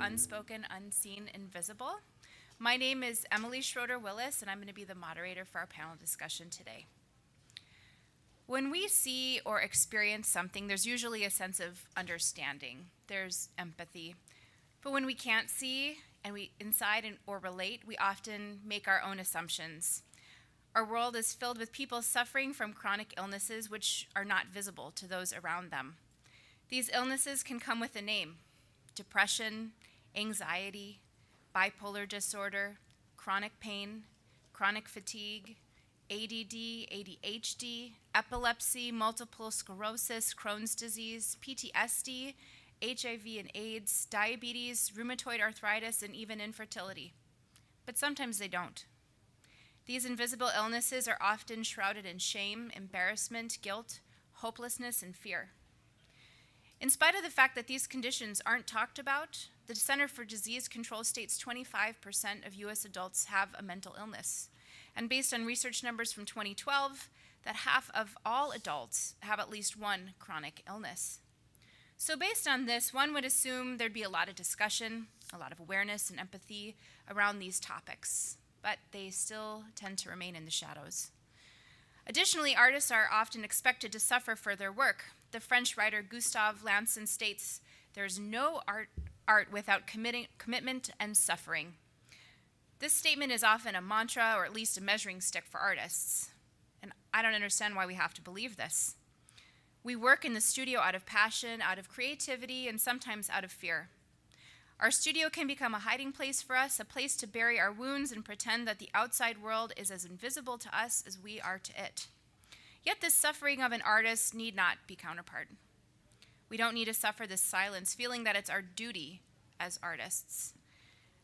Unspoken, Unseen, Invisible. My name is Emily Schroeder-Willis, and I'm going to be the moderator for our panel discussion today. When we see or experience something, there's usually a sense of understanding. There's empathy. But when we can't see and we or relate, we often make our own assumptions. Our world is filled with people suffering from chronic illnesses which are not visible to those around them. These illnesses can come with a name: depression, anxiety, bipolar disorder, chronic pain, chronic fatigue, ADD, ADHD, epilepsy, multiple sclerosis, Crohn's disease, PTSD, HIV and AIDS, diabetes, rheumatoid arthritis, and even infertility. But sometimes they don't. These invisible illnesses are often shrouded in shame, embarrassment, guilt, hopelessness, and fear. In spite of the fact that these conditions aren't talked about, the Center for Disease Control states 25% of US adults have a mental illness. And based on research numbers from 2012, that half of all adults have at least one chronic illness. So based on this, one would assume there'd be a lot of discussion, a lot of awareness and empathy around these topics, but they still tend to remain in the shadows. Additionally, artists are often expected to suffer for their work. The French writer Gustave Lanson states, "There's no art without commitment and suffering." This statement is often a mantra, or at least a measuring stick for artists. And I don't understand why we have to believe this. We work in the studio out of passion, out of creativity, and sometimes out of fear. Our studio can become a hiding place for us, a place to bury our wounds and pretend that the outside world is as invisible to us as we are to it. Yet this suffering of an artist need not be counterpart. We don't need to suffer this silence, feeling that it's our duty as artists.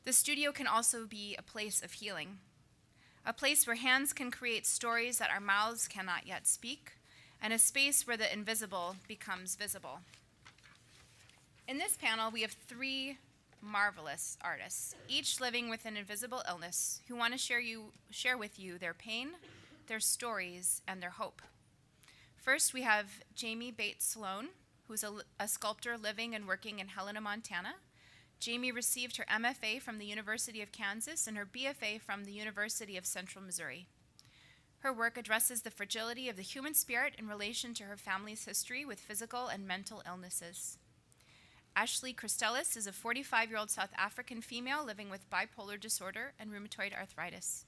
The studio can also be a place of healing, a place where hands can create stories that our mouths cannot yet speak, and a space where the invisible becomes visible. In this panel, we have three marvelous artists, each living with an invisible illness, who want to share with you their pain, their stories, and their hope. First, we have Jamie Bates Sloan, who's a sculptor living and working in Helena, Montana. Jamie received her MFA from the University of Kansas and her BFA from the University of Central Missouri. Her work addresses the fragility of the human spirit in relation to her family's history with physical and mental illnesses. Ashley Christelis is a 45-year-old South African female living with bipolar disorder and rheumatoid arthritis.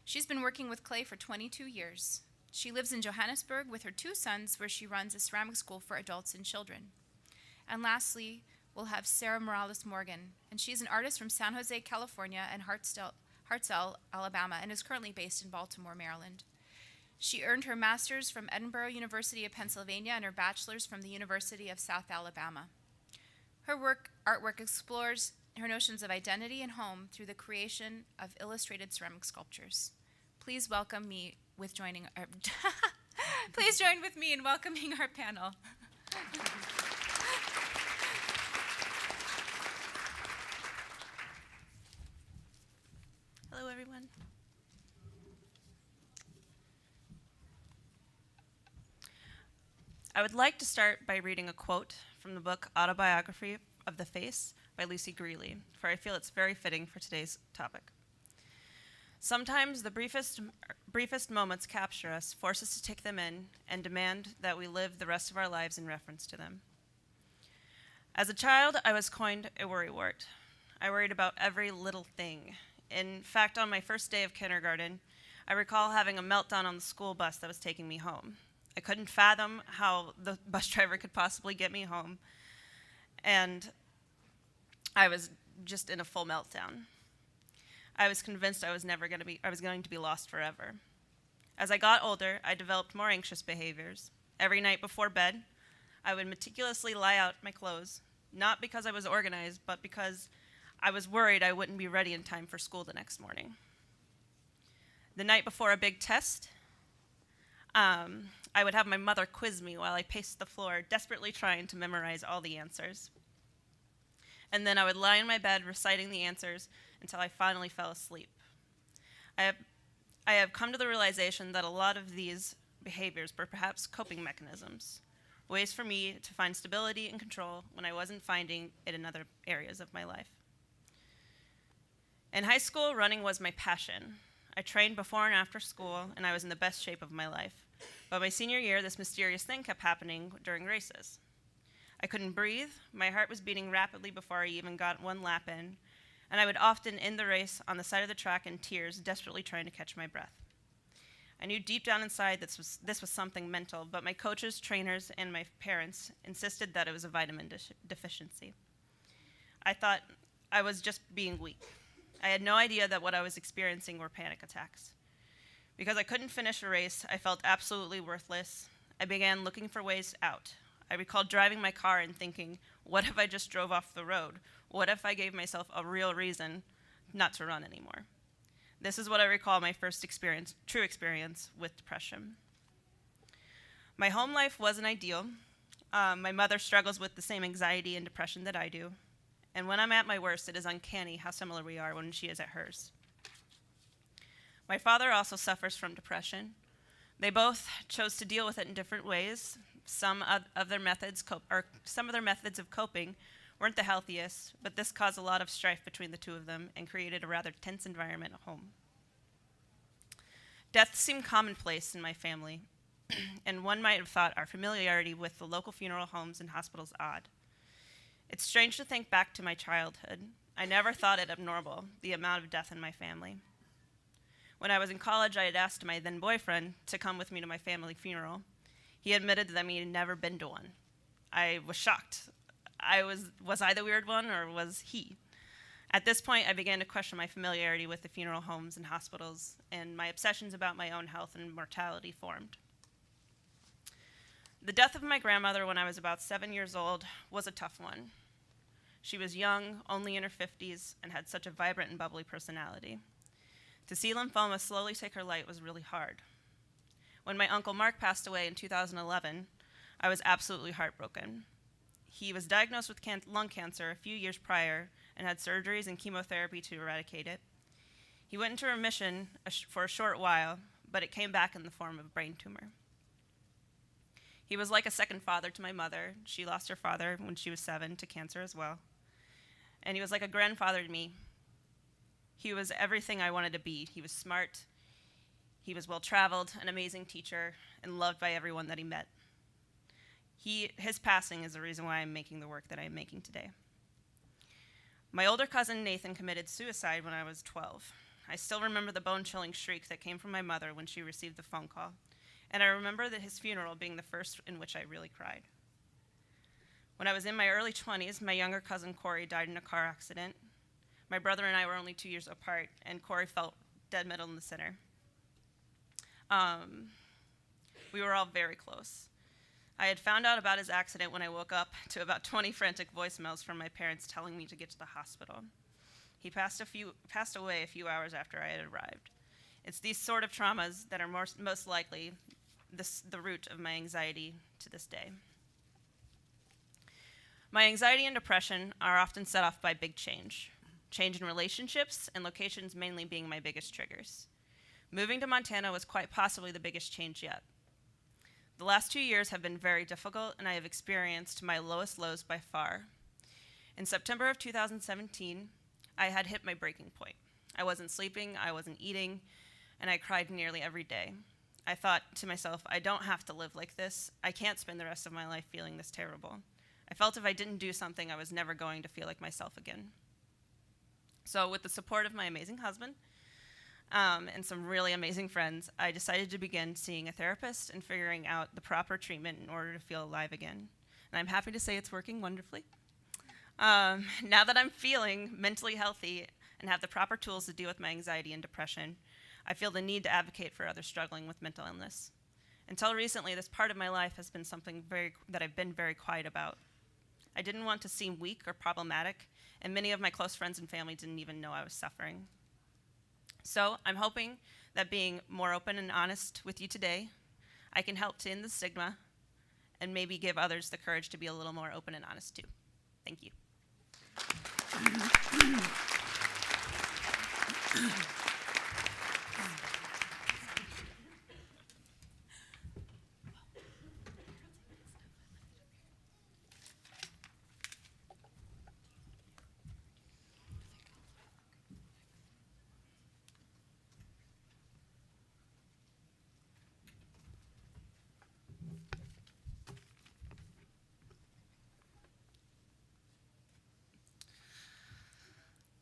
She's been working with clay for 22 years. She lives in Johannesburg with her two sons, where she runs a ceramic school for adults and children. And lastly, we'll have Sarah Morales Morgan, and she's an artist from San Jose, California, and Hartselle, Alabama, and is currently based in Baltimore, Maryland. She earned her master's from Edinburgh University of Pennsylvania and her bachelor's from the University of South Alabama. Her artwork explores her notions of identity and home through the creation of illustrated ceramic sculptures. Please join with me in welcoming our panel. Hello, everyone. I would like to start by reading a quote from the book Autobiography of the Face by Lucy Greeley, for I feel it's very fitting for today's topic. Sometimes the briefest moments capture us, force us to take them in, and demand that we live the rest of our lives in reference to them. As a child, I was coined a worrywart. I worried about every little thing. In fact, on my first day of kindergarten, I recall having a meltdown on the school bus that was taking me home. I couldn't fathom how the bus driver could possibly get me home, and I was just in a full meltdown. I was convinced I was going to be lost forever. As I got older, I developed more anxious behaviors. Every night before bed, I would meticulously lie out my clothes, not because I was organized, but because I was worried I wouldn't be ready in time for school the next morning. The night before a big test, I would have my mother quiz me while I paced the floor, desperately trying to memorize all the answers. And then I would lie in my bed reciting the answers until I finally fell asleep. I have come to the realization that a lot of these behaviors were perhaps coping mechanisms, ways for me to find stability and control when I wasn't finding it in other areas of my life. In high school, running was my passion. I trained before and after school, and I was in the best shape of my life. But my senior year, this mysterious thing kept happening during races. I couldn't breathe, my heart was beating rapidly before I even got one lap in, and I would often end the race on the side of the track in tears, desperately trying to catch my breath. I knew deep down inside this was something mental, but my coaches, trainers, and my parents insisted that it was a vitamin deficiency. I thought I was just being weak. I had no idea that what I was experiencing were panic attacks. Because I couldn't finish a race, I felt absolutely worthless. I began looking for ways out. I recalled driving my car and thinking, what if I just drove off the road? What if I gave myself a real reason not to run anymore? This is what I recall my first true experience with depression. My home life wasn't ideal. My mother struggles with the same anxiety and depression that I do. And when I'm at my worst, it is uncanny how similar we are when she is at hers. My father also suffers from depression. They both chose to deal with it in different ways. Some of their methods of coping weren't the healthiest, but this caused a lot of strife between the two of them and created a rather tense environment at home. Death seemed commonplace in my family, and one might have thought our familiarity with the local funeral homes and hospitals odd. It's strange to think back to my childhood. I never thought it abnormal, the amount of death in my family. When I was in college, I had asked my then boyfriend to come with me to my family funeral. He admitted that he had never been to one. I was shocked. Was I the weird one, or was he? At this point, I began to question my familiarity with the funeral homes and hospitals, and my obsessions about my own health and mortality formed. The death of my grandmother when I was about 7 years old was a tough one. She was young, only in her 50s, and had such a vibrant and bubbly personality. To see lymphoma slowly take her life was really hard. When my Uncle Mark passed away in 2011, I was absolutely heartbroken. He was diagnosed with lung cancer a few years prior and had surgeries and chemotherapy to eradicate it. He went into remission for a short while, but it came back in the form of a brain tumor. He was like a second father to my mother. She lost her father when she was 7 to cancer as well. And he was like a grandfather to me. He was everything I wanted to be. He was smart, he was well-traveled, an amazing teacher, and loved by everyone that he met. His passing is the reason why I'm making the work that I'm making today. My older cousin Nathan committed suicide when I was 12. I still remember the bone-chilling shriek that came from my mother when she received the phone call, and I remember that his funeral being the first in which I really cried. When I was in my early 20s, my younger cousin Corey died in a car accident. My brother and I were only 2 years apart, and Corey fell dead middle in the center. We were all very close. I had found out about his accident when I woke up to about 20 frantic voicemails from my parents telling me to get to the hospital. He passed away a few hours after I had arrived. It's these sort of traumas that are most likely the root of my anxiety to this day. My anxiety and depression are often set off by big change in relationships, and locations mainly being my biggest triggers. Moving to Montana was quite possibly the biggest change yet. The last 2 years have been very difficult, and I have experienced my lowest lows by far. In September of 2017, I had hit my breaking point. I wasn't sleeping, I wasn't eating, and I cried nearly every day. I thought to myself, I don't have to live like this. I can't spend the rest of my life feeling this terrible. I felt if I didn't do something, I was never going to feel like myself again. So with the support of my amazing husband, and some really amazing friends, I decided to begin seeing a therapist and figuring out the proper treatment in order to feel alive again. And I'm happy to say it's working wonderfully. Now that I'm feeling mentally healthy and have the proper tools to deal with my anxiety and depression, I feel the need to advocate for others struggling with mental illness. Until recently, this part of my life has been something that I've been very quiet about. I didn't want to seem weak or problematic, and many of my close friends and family didn't even know I was suffering. So I'm hoping that being more open and honest with you today, I can help to end the stigma and maybe give others the courage to be a little more open and honest too. Thank you.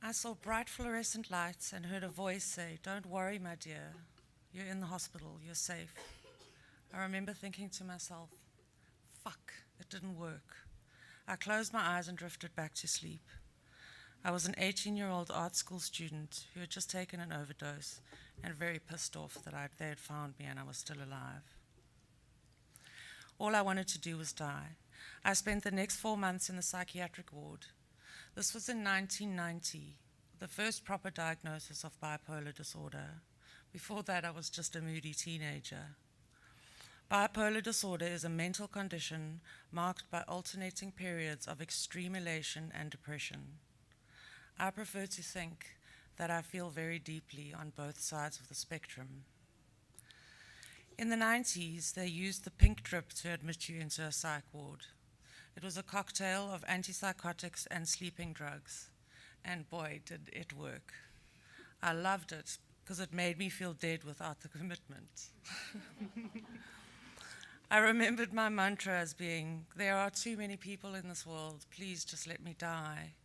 I saw bright fluorescent lights and heard a voice say, "Don't worry, my dear. You're in the hospital. You're safe." I remember thinking to myself, fuck, it didn't work. I closed my eyes and drifted back to sleep. I was an 18-year-old art school student who had just taken an overdose and very pissed off that they had found me and I was still alive. All I wanted to do was die. I spent the next 4 months in the psychiatric ward. This was in 1990, the first proper diagnosis of bipolar disorder. Before that, I was just a moody teenager. Bipolar disorder is a mental condition marked by alternating periods of extreme elation and depression. I prefer to think that I feel very deeply on both sides of the spectrum. In the 90s, they used the pink drip to admit you into a psych ward. It was a cocktail of antipsychotics and sleeping drugs, and boy, did it work. I loved it because it made me feel dead without the commitment. I remembered my mantra as being, "There are too many people in this world, please just let me die."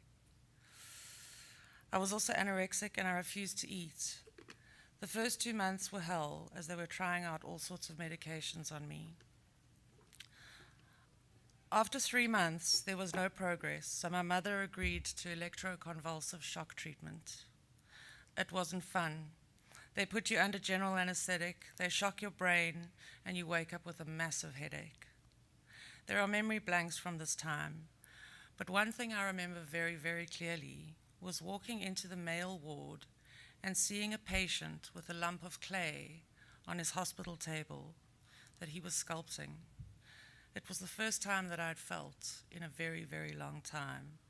I was also anorexic and I refused to eat. The first 2 months were hell as they were trying out all sorts of medications on me. After 3 months, there was no progress, so my mother agreed to electroconvulsive shock treatment. It wasn't fun. They put you under general anesthetic, they shock your brain, and you wake up with a massive headache. There are memory blanks from this time, but one thing I remember very, very clearly was walking into the male ward and seeing a patient with a lump of clay on his hospital table that he was sculpting. It was the first time that I'd felt in a very, very long time.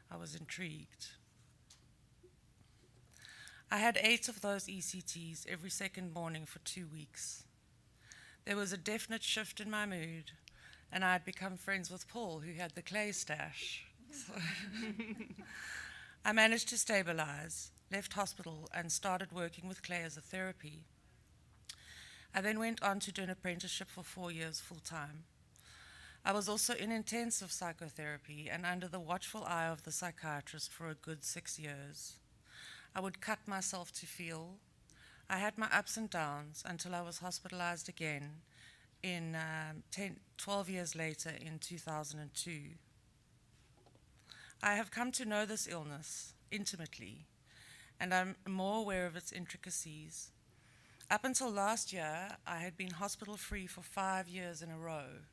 I was intrigued. I had 8 of those ECTs every second morning for 2 weeks. There was a definite shift in my mood, and I had become friends with Paul, who had the clay stash. So I managed to stabilize, left hospital, and started working with clay as a therapy. I then went on to do an apprenticeship for 4 years full-time. I was also in intensive psychotherapy and under the watchful eye of the psychiatrist for a good 6 years. I would cut myself to feel. I had my ups and downs until I was hospitalized again 12 years later in 2002. I have come to know this illness intimately, and I'm more aware of its intricacies. Up until last year, I had been hospital-free for 5 years in a row.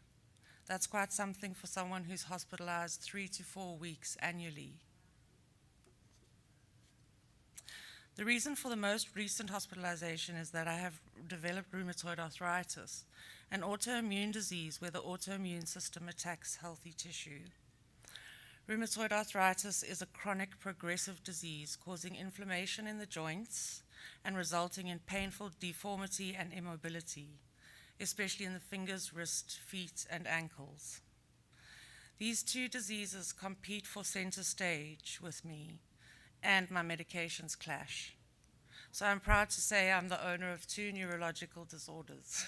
That's quite something for someone who's hospitalized 3 to 4 weeks annually. The reason for the most recent hospitalization is that I have developed rheumatoid arthritis, an autoimmune disease where the autoimmune system attacks healthy tissue. Rheumatoid arthritis is a chronic progressive disease causing inflammation in the joints and resulting in painful deformity and immobility, especially in the fingers, wrists, feet, and ankles. These 2 diseases compete for center stage with me, and my medications clash. So I'm proud to say I'm the owner of 2 neurological disorders.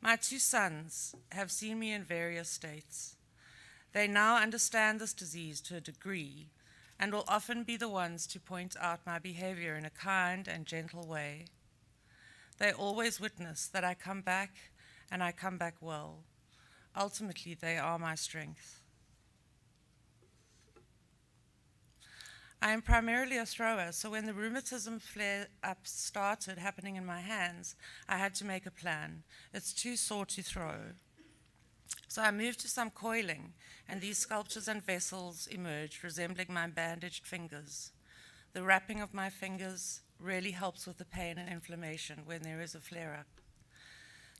My 2 sons have seen me in various states. They now understand this disease to a degree and will often be the ones to point out my behavior in a kind and gentle way. They always witness that I come back, and I come back well. Ultimately, they are my strength. I am primarily a thrower, so when the rheumatism flare-ups started happening in my hands, I had to make a plan. It's too sore to throw. So I moved to some coiling, and these sculptures and vessels emerged, resembling my bandaged fingers. The wrapping of my fingers really helps with the pain and inflammation when there is a flare-up.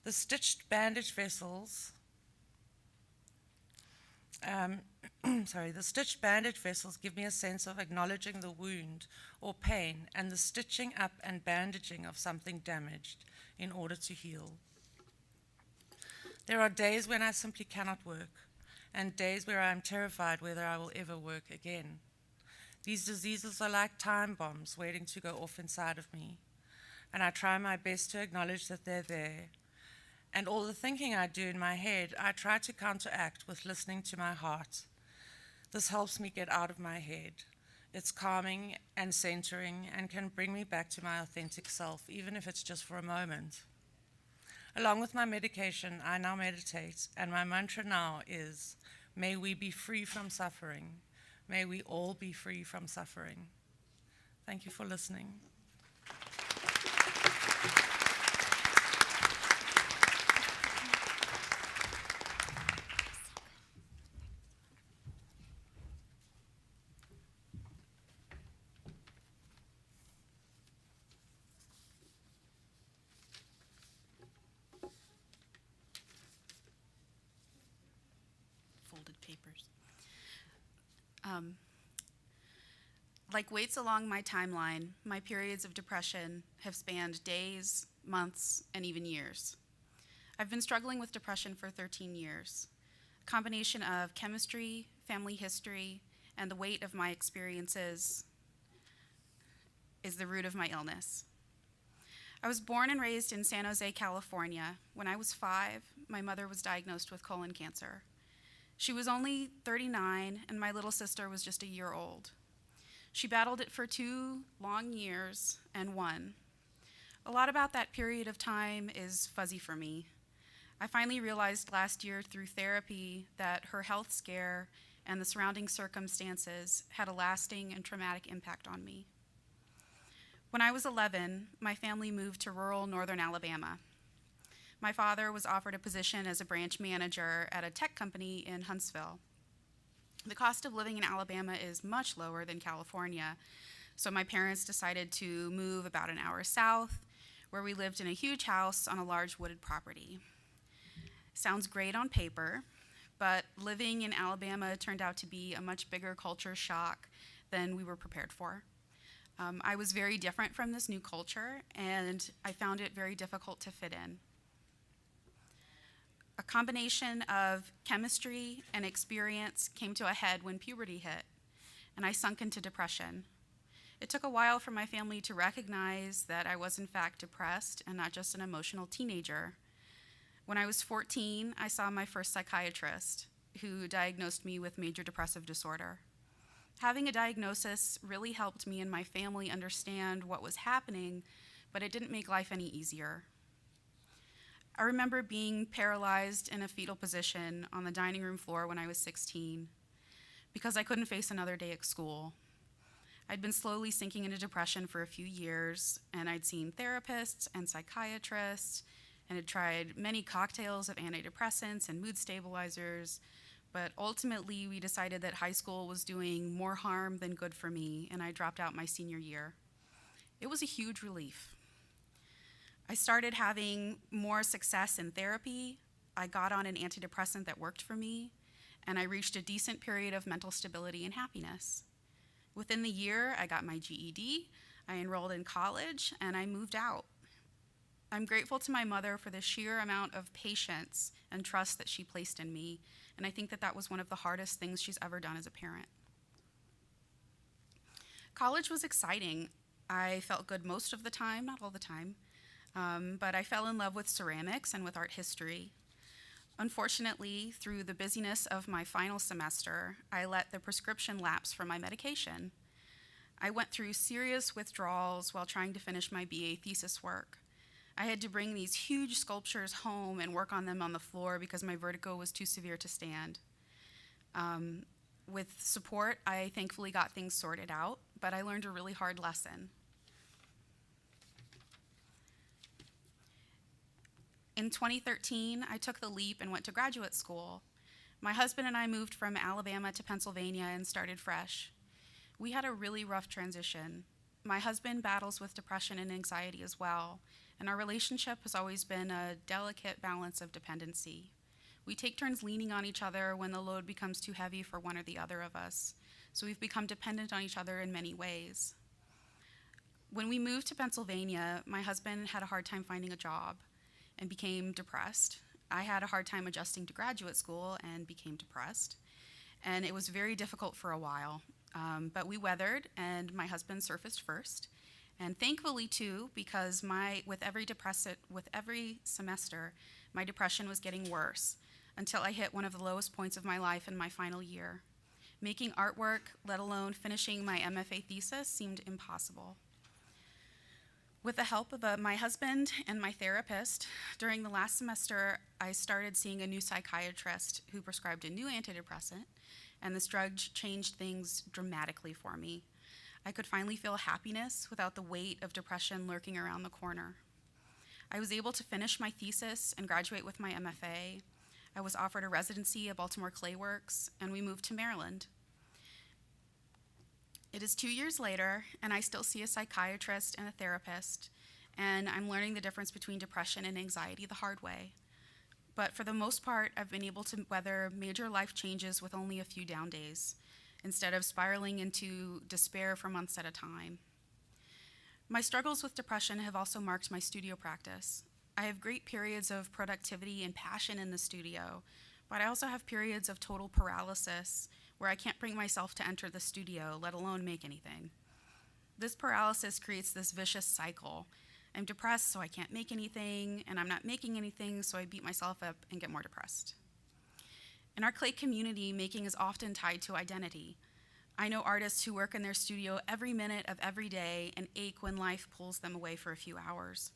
The stitched bandage vessels the stitched bandage vessels give me a sense of acknowledging the wound or pain and the stitching up and bandaging of something damaged in order to heal. There are days when I simply cannot work, and days where I am terrified whether I will ever work again. These diseases are like time bombs waiting to go off inside of me, and I try my best to acknowledge that they're there. And all the thinking I do in my head, I try to counteract with listening to my heart. This helps me get out of my head. It's calming and centering and can bring me back to my authentic self, even if it's just for a moment. Along with my medication, I now meditate, and my mantra now is, may we be free from suffering. May we all be free from suffering. Thank you for listening. Folded papers. Like weights along my timeline, my periods of depression have spanned days, months, and even years. I've been struggling with depression for 13 years. A combination of chemistry, family history, and the weight of my experiences is the root of my illness. I was born and raised in San Jose, California. When I was 5, my mother was diagnosed with colon cancer. She was only 39, and my little sister was just a year old. She battled it for 2 long years and won. A lot about that period of time is fuzzy for me. I finally realized last year through therapy that her health scare and the surrounding circumstances had a lasting and traumatic impact on me. When I was 11, my family moved to rural northern Alabama. My father was offered a position as a branch manager at a tech company in Huntsville. The cost of living in Alabama is much lower than California, so my parents decided to move about an hour south, where we lived in a huge house on a large wooded property. Sounds great on paper, but living in Alabama turned out to be a much bigger culture shock than we were prepared for. I was very different from this new culture, and I found it very difficult to fit in. A combination of chemistry and experience came to a head when puberty hit, and I sunk into depression. It took a while for my family to recognize that I was in fact depressed and not just an emotional teenager. When I was 14, I saw my first psychiatrist, who diagnosed me with major depressive disorder. Having a diagnosis really helped me and my family understand what was happening, but it didn't make life any easier. I remember being paralyzed in a fetal position on the dining room floor when I was 16 because I couldn't face another day at school. I'd been slowly sinking into depression for a few years, and I'd seen therapists and psychiatrists and had tried many cocktails of antidepressants and mood stabilizers, but ultimately we decided that high school was doing more harm than good for me, and I dropped out my senior year. It was a huge relief. I started having more success in therapy. I got on an antidepressant that worked for me, and I reached a decent period of mental stability and happiness. Within the year, I got my GED, I enrolled in college, and I moved out. I'm grateful to my mother for the sheer amount of patience and trust that she placed in me, and I think that that was one of the hardest things she's ever done as a parent. College was exciting. I felt good most of the time, not all the time. But I fell in love with ceramics and with art history. Unfortunately, through the busyness of my final semester, I let the prescription lapse for my medication. I went through serious withdrawals while trying to finish my BA thesis work. I had to bring these huge sculptures home and work on them on the floor because my vertigo was too severe to stand. With support, I thankfully got things sorted out, but I learned a really hard lesson. In 2013, I took the leap and went to graduate school. My husband and I moved from Alabama to Pennsylvania and started fresh. We had a really rough transition. My husband battles with depression and anxiety as well, and our relationship has always been a delicate balance of dependency. We take turns leaning on each other when the load becomes too heavy for one or the other of us, so we've become dependent on each other in many ways. When we moved to Pennsylvania, my husband had a hard time finding a job and became depressed. I had a hard time adjusting to graduate school and became depressed. And it was very difficult for a while, but we weathered, and my husband surfaced first. And thankfully too, because with every semester, my depression was getting worse until I hit one of the lowest points of my life in my final year. Making artwork, let alone finishing my MFA thesis, seemed impossible. With the help of my husband and my therapist, during the last semester, I started seeing a new psychiatrist who prescribed a new antidepressant, and this drug changed things dramatically for me. I could finally feel happiness without the weight of depression lurking around the corner. I was able to finish my thesis and graduate with my MFA. I was offered a residency at Baltimore Clay Works, and we moved to Maryland. It is 2 years later, and I still see a psychiatrist and a therapist, and I'm learning the difference between depression and anxiety the hard way. But for the most part, I've been able to weather major life changes with only a few down days, instead of spiraling into despair for months at a time. My struggles with depression have also marked my studio practice. I have great periods of productivity and passion in the studio, but I also have periods of total paralysis where I can't bring myself to enter the studio, let alone make anything. This paralysis creates this vicious cycle. I'm depressed, so I can't make anything, and I'm not making anything, so I beat myself up and get more depressed. In our clay community, making is often tied to identity. I know artists who work in their studio every minute of every day and ache when life pulls them away for a few hours.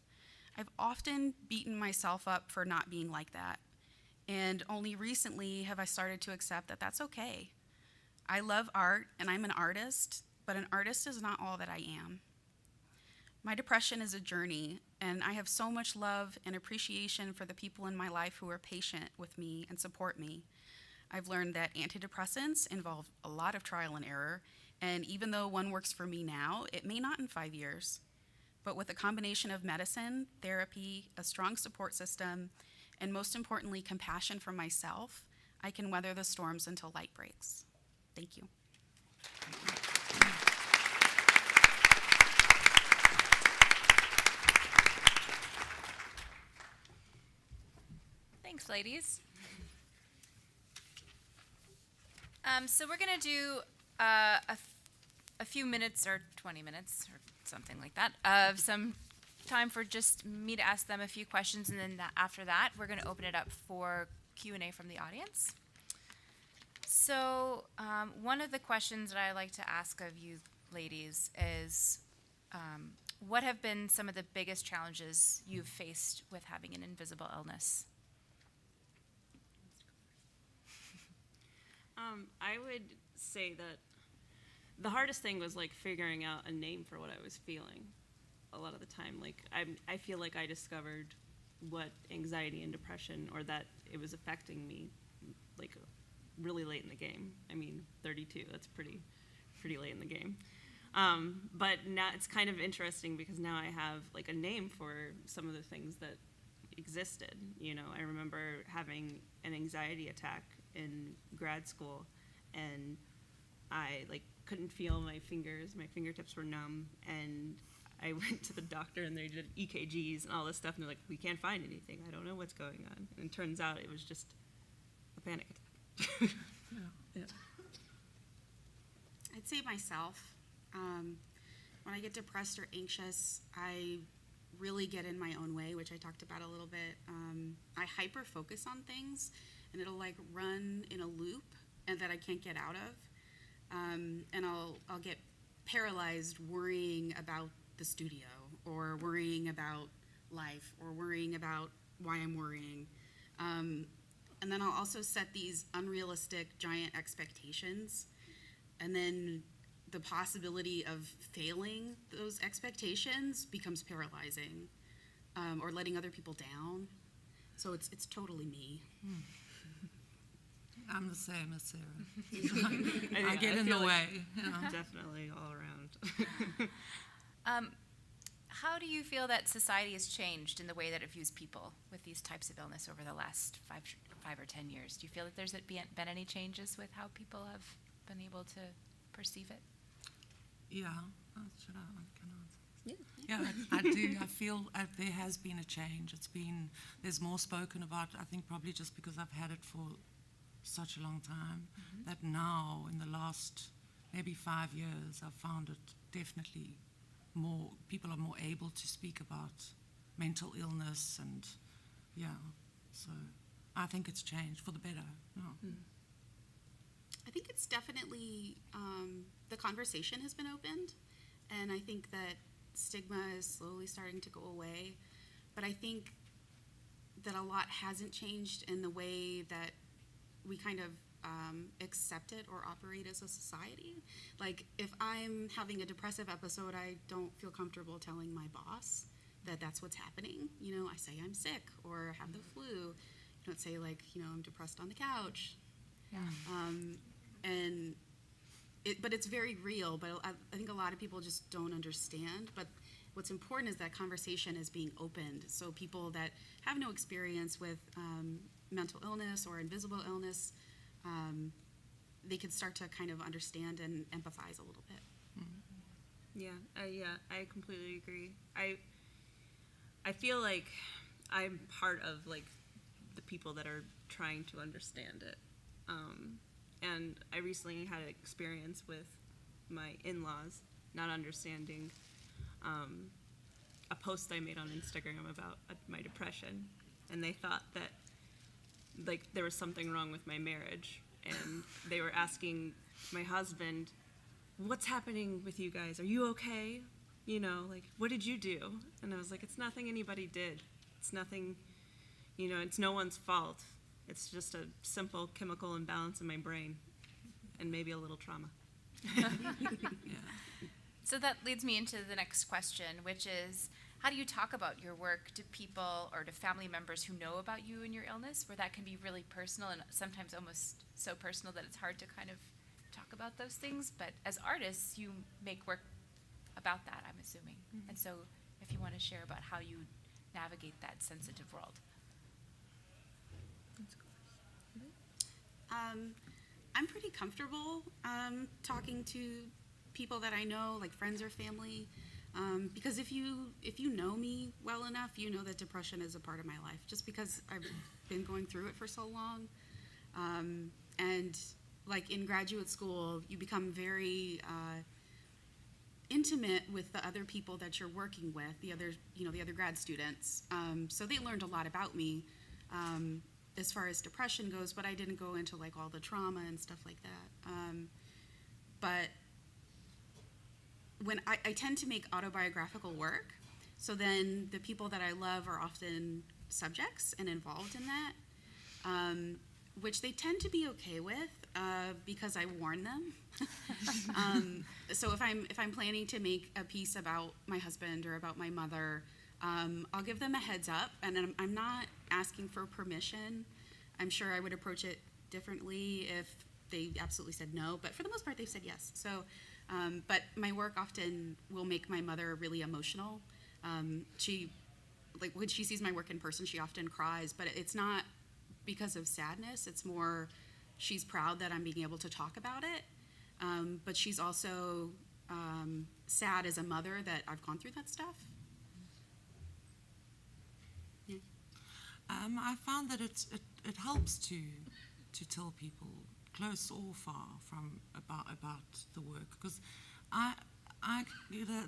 I've often beaten myself up for not being like that, and only recently have I started to accept that that's okay. I love art, and I'm an artist, but an artist is not all that I am. My depression is a journey, and I have so much love and appreciation for the people in my life who are patient with me and support me. I've learned that antidepressants involve a lot of trial and error, and even though one works for me now, it may not in 5 years. But with a combination of medicine, therapy, a strong support system, and most importantly, compassion for myself, I can weather the storms until light breaks. Thank you. Thanks, ladies. So we're going to do a few minutes or 20 minutes or something like that of some time for just me to ask them a few questions, and then after that, we're going to open it up for Q&A from the audience. So one of the questions that I like to ask of you ladies is, what have been some of the biggest challenges you've faced with having an invisible illness? I would say that the hardest thing was like figuring out a name for what I was feeling a lot of the time. Like I feel like I discovered what anxiety and depression, or that it was affecting me, like really late in the game. I mean, 32, that's pretty late in the game. But now it's kind of interesting because now I have like a name for some of the things that existed. You know, I remember having an anxiety attack in grad school, and I like couldn't feel my fingers. My fingertips were numb, and I went to the doctor, and they did EKGs and all this stuff, and they're like, we can't find anything. I don't know what's going on. And it turns out it was just a panic attack. Yeah. I'd say myself. When I get depressed or anxious, I really get in my own way, which I talked about a little bit. I hyper focus on things, and it'll like run in a loop and that I can't get out of. And I'll get paralyzed worrying about the studio, or worrying about life, or worrying about why I'm worrying. And then I'll also set these unrealistic giant expectations, and then the possibility of failing those expectations becomes paralyzing, or letting other people down. So it's totally me. I'm the same as Sarah. I get in the way. Yeah. Definitely all around. How do you feel that society has changed in the way that it views people with these types of illness over the last 5 or 10 years? Do you feel that there's been any changes with how people have been able to perceive it? Yeah. Should I? Yeah, I do. I feel there has been a change. There's more spoken about, I think probably just because I've had it for such a long time, that now in the last maybe 5 years, I've found it definitely people are more able to speak about mental illness, and so I think it's changed for the better. No. I think it's definitely the conversation has been opened, and I think that stigma is slowly starting to go away. But I think that a lot hasn't changed in the way that we kind of accept it or operate as a society. Like, if I'm having a depressive episode, I don't feel comfortable telling my boss that that's what's happening. You know, I say I'm sick or have the flu. You don't say, like, you know, I'm depressed on the couch. Yeah. And but it's very real, but I think a lot of people just don't understand. But what's important is that conversation is being opened, so people that have no experience with mental illness or invisible illness, they can start to kind of understand and empathize a little bit. Yeah, I completely agree. I feel like I'm part of like the people that are trying to understand it. And I recently had an experience with my in-laws not understanding a post I made on Instagram about my depression, and they thought that like there was something wrong with my marriage, and they were asking my husband, "What's happening with you guys? Are you okay? You know, like, what did you do?" And I was like, "It's nothing anybody did. It's nothing, you know, it's no one's fault. It's just a simple chemical imbalance in my brain and maybe a little trauma." So that leads me into the next question, which is, how do you talk about your work to people or to family members who know about you and your illness, where that can be really personal and sometimes almost so personal that it's hard to kind of talk about those things? But as artists, you make work about that, I'm assuming. Mm-hmm. And so if you want to share about how you navigate that sensitive world. I'm pretty comfortable talking to people that I know, like friends or family, because if you know me well enough, you know that depression is a part of my life, just because I've been going through it for so long. And like in graduate school, you become very intimate with the other people that you're working with, the other grad students. So they learned a lot about me as far as depression goes, but I didn't go into like all the trauma and stuff like that. But when I tend to make autobiographical work, so then the people that I love are often subjects and involved in that, which they tend to be okay with because I warn them. So if I'm planning to make a piece about my husband or about my mother, I'll give them a heads up, and I'm not asking for permission. I'm sure I would approach it differently if they absolutely said no, but for the most part, they've said yes. So, but my work often will make my mother really emotional. She, like, when she sees my work in person, she often cries, but it's not because of sadness. It's more she's proud that I'm being able to talk about it, but she's also sad as a mother that I've gone through that stuff. Yeah. I found that it helps to tell people, close or far, from about the work, because I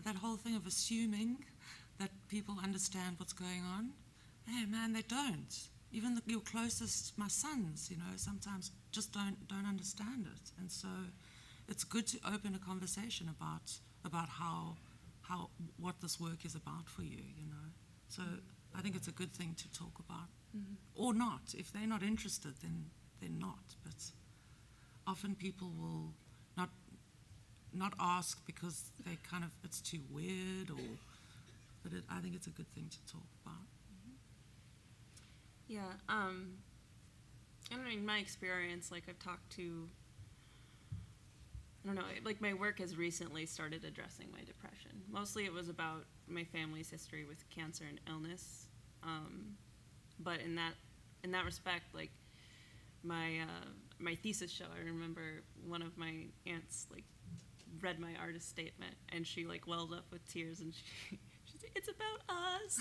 that whole thing of assuming that people understand what's going on. Hey man, they don't. Even your closest, my sons, sometimes just don't understand it, and so it's good to open a conversation about how what this work is about for you. So I think it's a good thing to talk about, or not. If they're not interested, then they're not. But often people will not ask because they it's too weird, but I think it's a good thing to talk about. Yeah, I don't know, in my experience, like I've talked to, I don't know, like my work has recently started addressing my depression. Mostly it was about my family's history with cancer and illness. But in that respect, like my thesis show, I remember one of my aunts like read my artist statement and she like welled up with tears and she said, "It's about us,"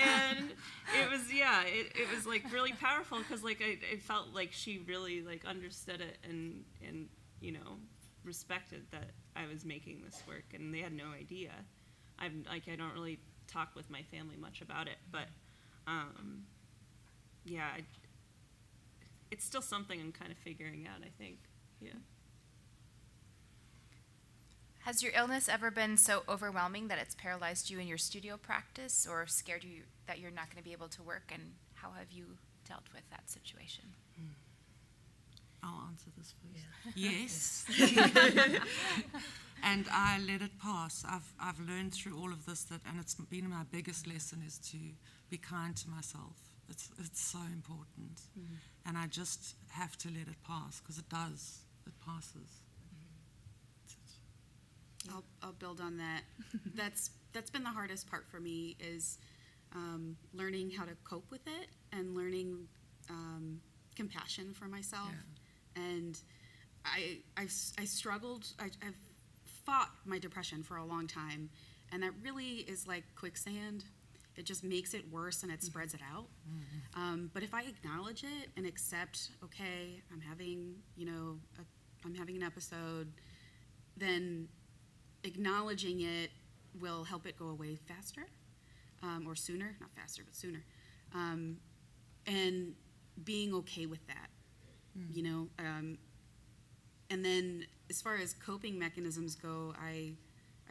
and it was, it was like really powerful because like I felt like she really like understood it and respected that I was making this work, and they had no idea. I don't really talk with my family much about it, but it's still something I'm kind of figuring out, I think. Yeah. Has your illness ever been so overwhelming that it's paralyzed you in your studio practice or scared you that you're not going to be able to work? And how have you dealt with that situation? I'll answer this first. Yes. And I let it pass. I've learned through all of this and it's been my biggest lesson is to be kind to myself. It's so important. And I just have to let it pass because it does. It passes. I'll build on that. That's been the hardest part for me is learning how to cope with it and learning compassion for myself. Yeah. And I've struggled. I've fought my depression for a long time, and that really is like quicksand. It just makes it worse and it spreads it out. But if I acknowledge it and accept, okay, I'm having an episode, then acknowledging it will help it go away faster, or sooner, not faster, but sooner. And being okay with that, and then as far as coping mechanisms go, I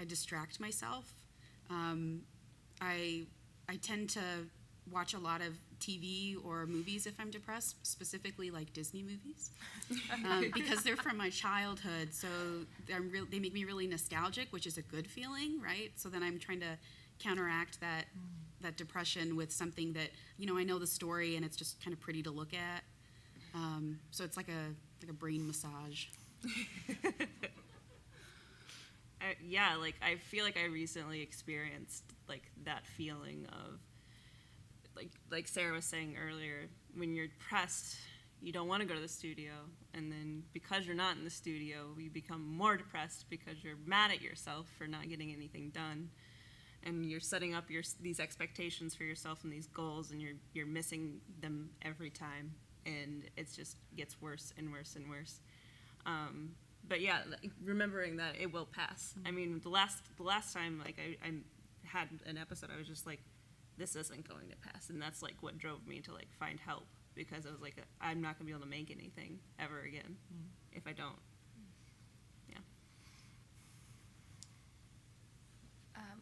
distract myself. I tend to watch a lot of TV or movies if I'm depressed, specifically like Disney movies, because they're from my childhood. So they make me really nostalgic, which is a good feeling, right? So then I'm trying to counteract that depression with something that I know the story and it's just kind of pretty to look at. So it's like a brain massage. Yeah, like I feel like I recently experienced like that feeling of like Sarah was saying earlier, when you're depressed, you don't want to go to the studio, and then because you're not in the studio, you become more depressed because you're mad at yourself for not getting anything done, and you're setting up these expectations for yourself and these goals, and you're missing them every time, and it just gets worse and worse and worse. But yeah, remembering that it will pass. I mean, the last time like I had an episode, I was just like, this isn't going to pass, and that's like what drove me to like find help, because I was like, I'm not gonna be able to make anything ever again if I don't. Yeah.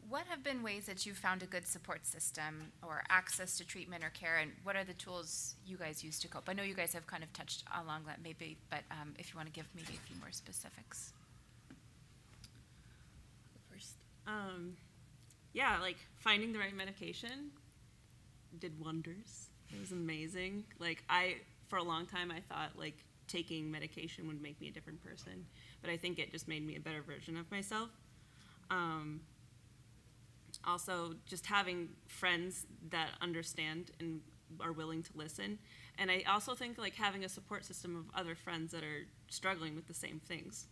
What have been ways that you've found a good support system or access to treatment or care, and what are the tools you guys use to cope? I know you guys have kind of touched along that maybe, but if you want to give maybe a few more specifics. First. Yeah, like finding the right medication did wonders. It was amazing. Like for a long time, I thought like taking medication would make me a different person, but I think it just made me a better version of myself. Also, just having friends that understand and are willing to listen. And I also think like having a support system of other friends that are struggling with the same things.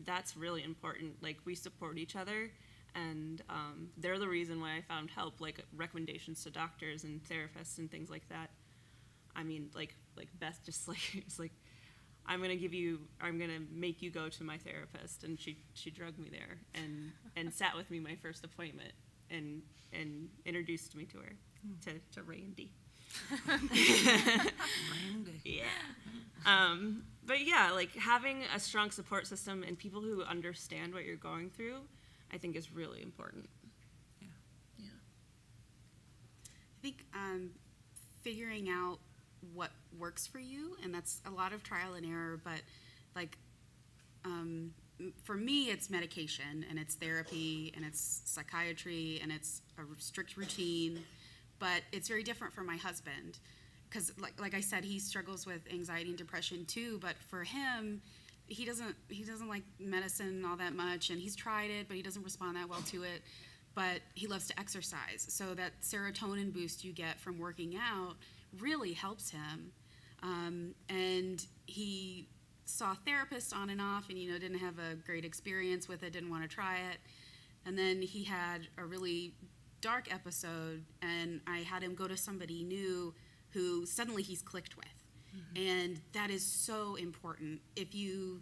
That's really important. Like we support each other, and they're the reason why I found help, like recommendations to doctors and therapists and things like that. I mean, like Beth just like, it's like, I'm gonna make you go to my therapist, and she drugged me there and sat with me my first appointment and introduced me to her, to Randy. Randy. Yeah. But yeah, like having a strong support system and people who understand what you're going through, I think is really important. Yeah. I think figuring out what works for you, and that's a lot of trial and error, but like for me it's medication and it's therapy and it's psychiatry and it's a strict routine, but it's very different for my husband because like I said, he struggles with anxiety and depression too, but for him he doesn't like medicine all that much, and he's tried it but he doesn't respond that well to it, but he loves to exercise, so that serotonin boost you get from working out really helps him. And he saw therapists on and off and didn't have a great experience with it, didn't want to try it, and then he had a really dark episode and I had him go to somebody new who suddenly he's clicked with. And that is so important. If you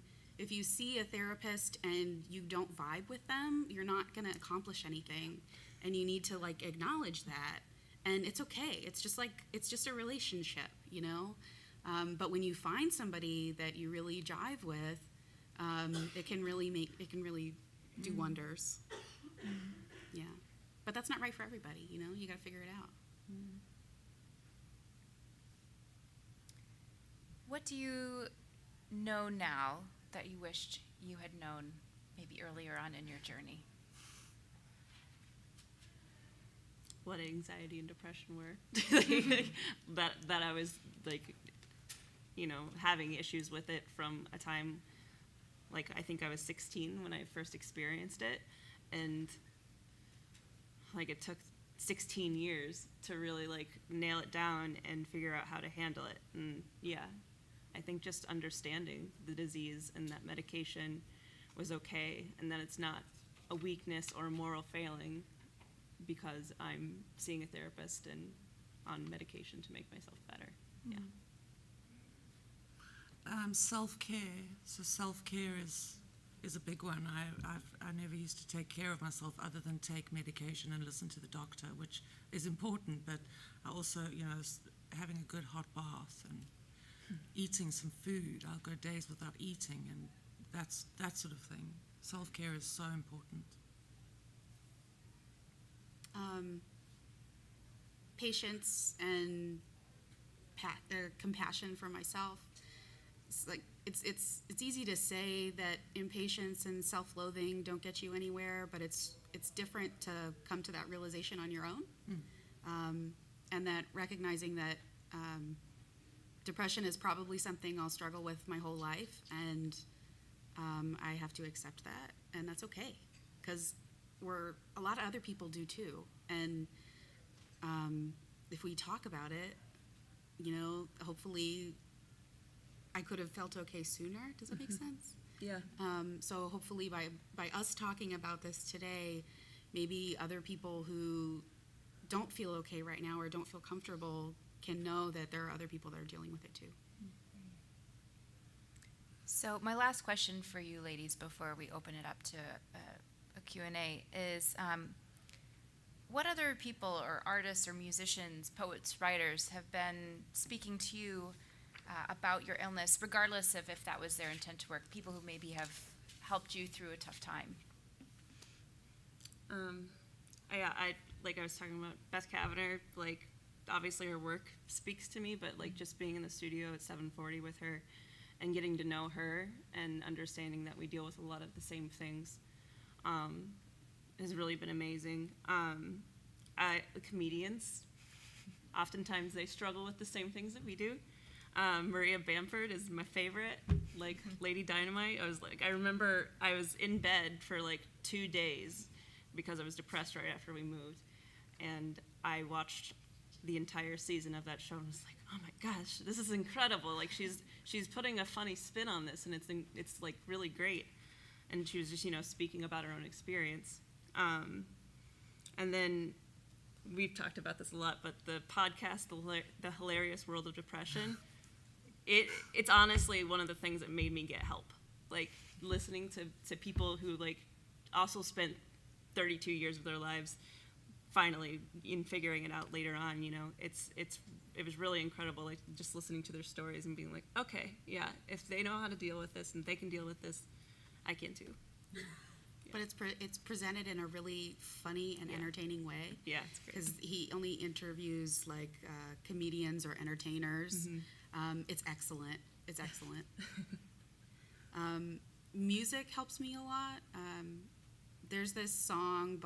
see a therapist and you don't vibe with them, you're not going to accomplish anything, and you need to like acknowledge that, and it's okay. It's just a relationship, But when you find somebody that you really jive with, it can really do wonders. Yeah. But that's not right for everybody, you know? You got to figure it out. What do you know now that you wished you had known maybe earlier on in your journey? What anxiety and depression were. that I was, like, you know, having issues with it from a time, like, I think I was 16 when I first experienced it, and, like, it took 16 years to really, like, nail it down and figure out how to handle it. And yeah, I think just understanding the disease and that medication was okay, and that it's not a weakness or a moral failing because I'm seeing a therapist and on medication to make myself better. Yeah. Self-care. So self-care is a big one. I never used to take care of myself other than take medication and listen to the doctor, which is important, but I also, you know, having a good hot bath and eating some food. I'll go days without eating, and that sort of thing. Self-care is so important. Patience and compassion for myself. It's easy to say that impatience and self-loathing don't get you anywhere, but it's different to come to that realization on your own, and that recognizing that depression is probably something I'll struggle with my whole life, and I have to accept that, and that's okay, because a lot of other people do too, and if we talk about it, you know, hopefully I could have felt okay sooner. Does that make sense? Yeah. So hopefully by us talking about this today, maybe other people who don't feel okay right now or don't feel comfortable can know that there are other people that are dealing with it too. So my last question for you ladies before we open it up to a Q&A is, what other people or artists or musicians, poets, writers have been speaking to you about your illness, regardless of if that was their intent to work, people who maybe have helped you through a tough time? I like I was talking about Beth Kavanaugh, like, obviously her work speaks to me, but, like, just being in the studio at 740 with her and getting to know her and understanding that we deal with a lot of the same things has really been amazing. Comedians, oftentimes they struggle with the same things that we do. Maria Bamford is my favorite, like Lady Dynamite. I remember I was in bed for like 2 days because I was depressed right after we moved, and I watched the entire season of that show and was like, oh my gosh, this is incredible. Like, she's putting a funny spin on this, and it's like really great. And she was just, you know, speaking about her own experience. And then we've talked about this a lot, but the podcast, The Hilarious World of Depression, it's honestly one of the things that made me get help. Like, listening to people who, like, also spent 32 years of their lives finally in figuring it out later on, you know, it was really incredible, like, just listening to their stories and being like, okay, yeah, if they know how to deal with this and they can deal with this, I can too. But it's presented in a really funny and entertaining way. Yeah, it's great. Because he only interviews like comedians or entertainers. It's excellent. It's excellent. Music helps me a lot. There's this song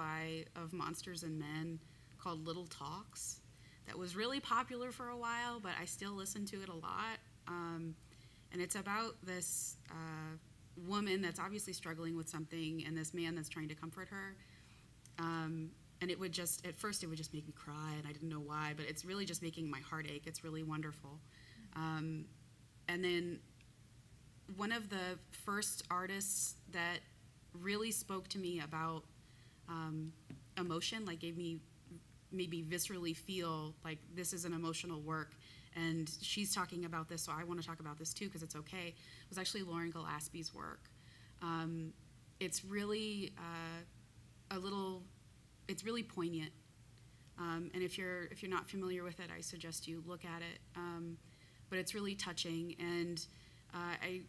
of Monsters and Men called Little Talks that was really popular for a while, but I still listen to it a lot. And it's about this woman that's obviously struggling with something and this man that's trying to comfort her. And it would just, at first it would just make me cry, and I didn't know why, but it's really just making my heart ache. It's really wonderful. And then one of the first artists that really spoke to me about emotion, like made me viscerally feel like this is an emotional work, and she's talking about this, so I want to talk about this too because it's okay, was actually Lauren Gillespie's work. It's really it's really poignant. And if you're not familiar with it, I suggest you look at it. but it's really touching. And I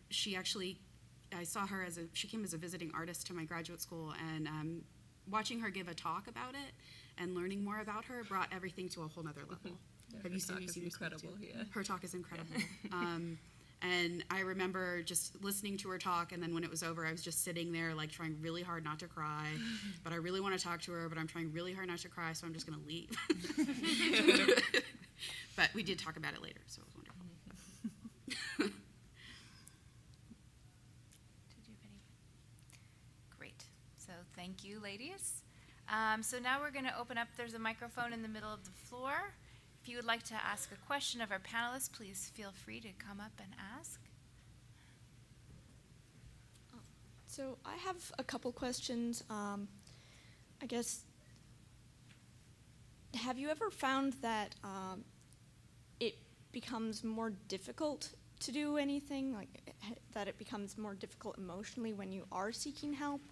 saw her she came as a visiting artist to my graduate school, and watching her give a talk about it and learning more about her brought everything to a whole nother level. Have you seen her speak incredible, too? yeah. Her talk is incredible. And I remember just listening to her talk, and then when it was over, I was just sitting there like trying really hard not to cry, but I really want to talk to her, but I'm trying really hard not to cry, so I'm just going to leave. But we did talk about it later, so it was wonderful. Did you have any? Great. So thank you, ladies. So now we're going to open up. There's a microphone in the middle of the floor. If you would like to ask a question of our panelists, please feel free to come up and ask. So I have a couple questions. I guess, have you ever found that it becomes more difficult to do anything, like that it becomes more difficult emotionally when you are seeking help?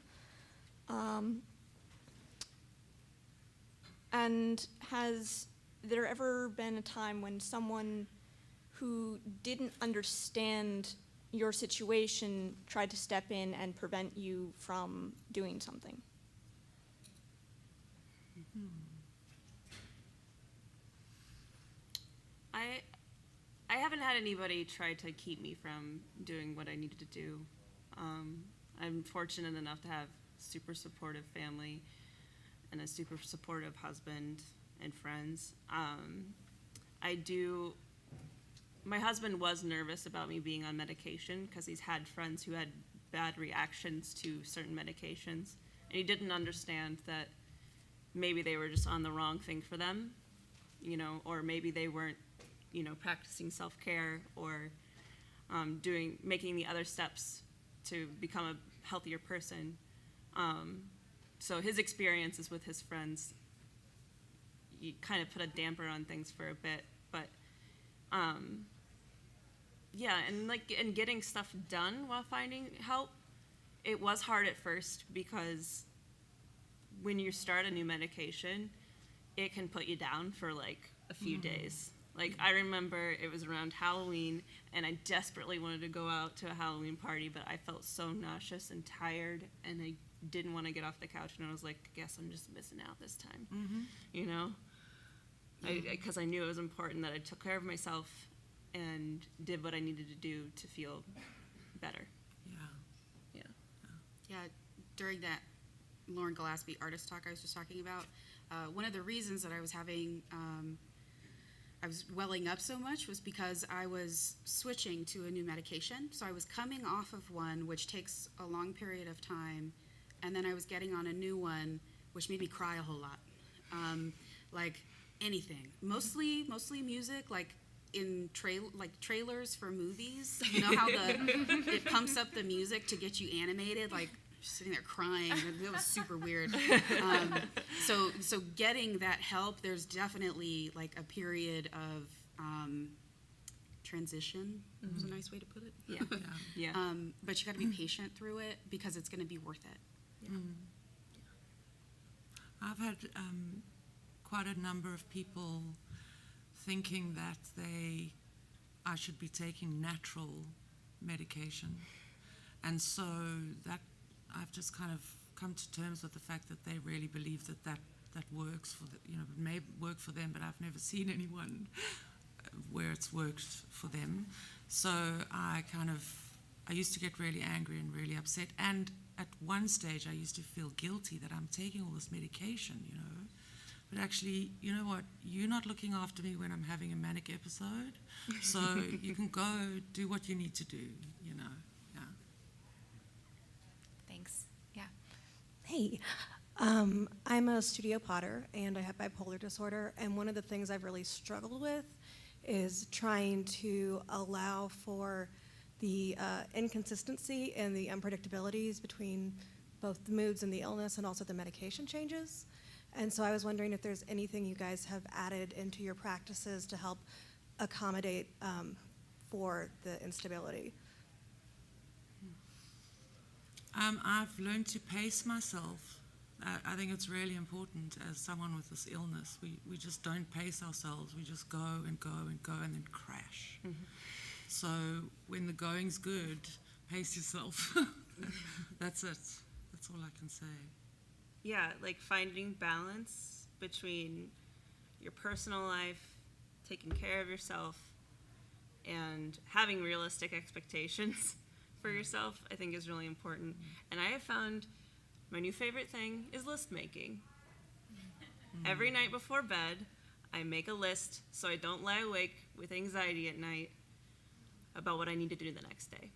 And has there ever been a time when someone who didn't understand your situation tried to step in and prevent you from doing something? I haven't had anybody try to keep me from doing what I needed to do. I'm fortunate enough to have super supportive family and a super supportive husband and friends. My husband was nervous about me being on medication because he's had friends who had bad reactions to certain medications, and he didn't understand that maybe they were just on the wrong thing for them, or maybe they weren't, practicing self-care or making the other steps to become a healthier person. So his experiences with his friends, you kind of put a damper on things for a bit, but and getting stuff done while finding help, it was hard at first because when you start a new medication, it can put you down for like a few days. Like, I remember it was around Halloween, and I desperately wanted to go out to a Halloween party, but I felt so nauseous and tired, and I didn't want to get off the couch, and I was like, I guess I'm just missing out this time, because I knew it was important that I took care of myself and did what I needed to do to feel better. Yeah, during that Lauren Gillespie artist talk I was just talking about, one of the reasons that I was having, I was welling up so much was because I was switching to a new medication. So I was coming off of one, which takes a long period of time, and then I was getting on a new one, which made me cry a whole lot. Like anything, mostly music, like in trailers for movies. You know how it pumps up the music to get you animated, like sitting there crying. It was super weird. So getting that help, there's definitely like a period of transition. Mm-hmm. Was a nice way to put it. Yeah. But you got to be patient through it because it's going to be worth it. Yeah. I've had quite a number of people thinking that I should be taking natural medication, and so that I've just kind of come to terms with the fact that they really believe that works for it may work for them, but I've never seen anyone where it's worked for them. So I used to get really angry and really upset, and at one stage I used to feel guilty that I'm taking all this medication, but actually, you know what, you're not looking after me when I'm having a manic episode, so you can go do what you need to do, Thanks. Yeah. Hey, I'm a studio potter, and I have bipolar disorder, and one of the things I've really struggled with is trying to allow for the inconsistency and the unpredictabilities between both the moods and the illness and also the medication changes. And so I was wondering if there's anything you guys have added into your practices to help accommodate for the instability. I've learned to pace myself I think it's really important as someone with this illness. We just don't pace ourselves. We just go and go and go and then crash. So when the going's good, pace yourself. That's it. That's all I can say. Yeah, like finding balance between your personal life, taking care of yourself, and having realistic expectations for yourself, I think is really important. And I have found my new favorite thing is list making. Every night before bed, I make a list so I don't lie awake with anxiety at night about what I need to do the next day.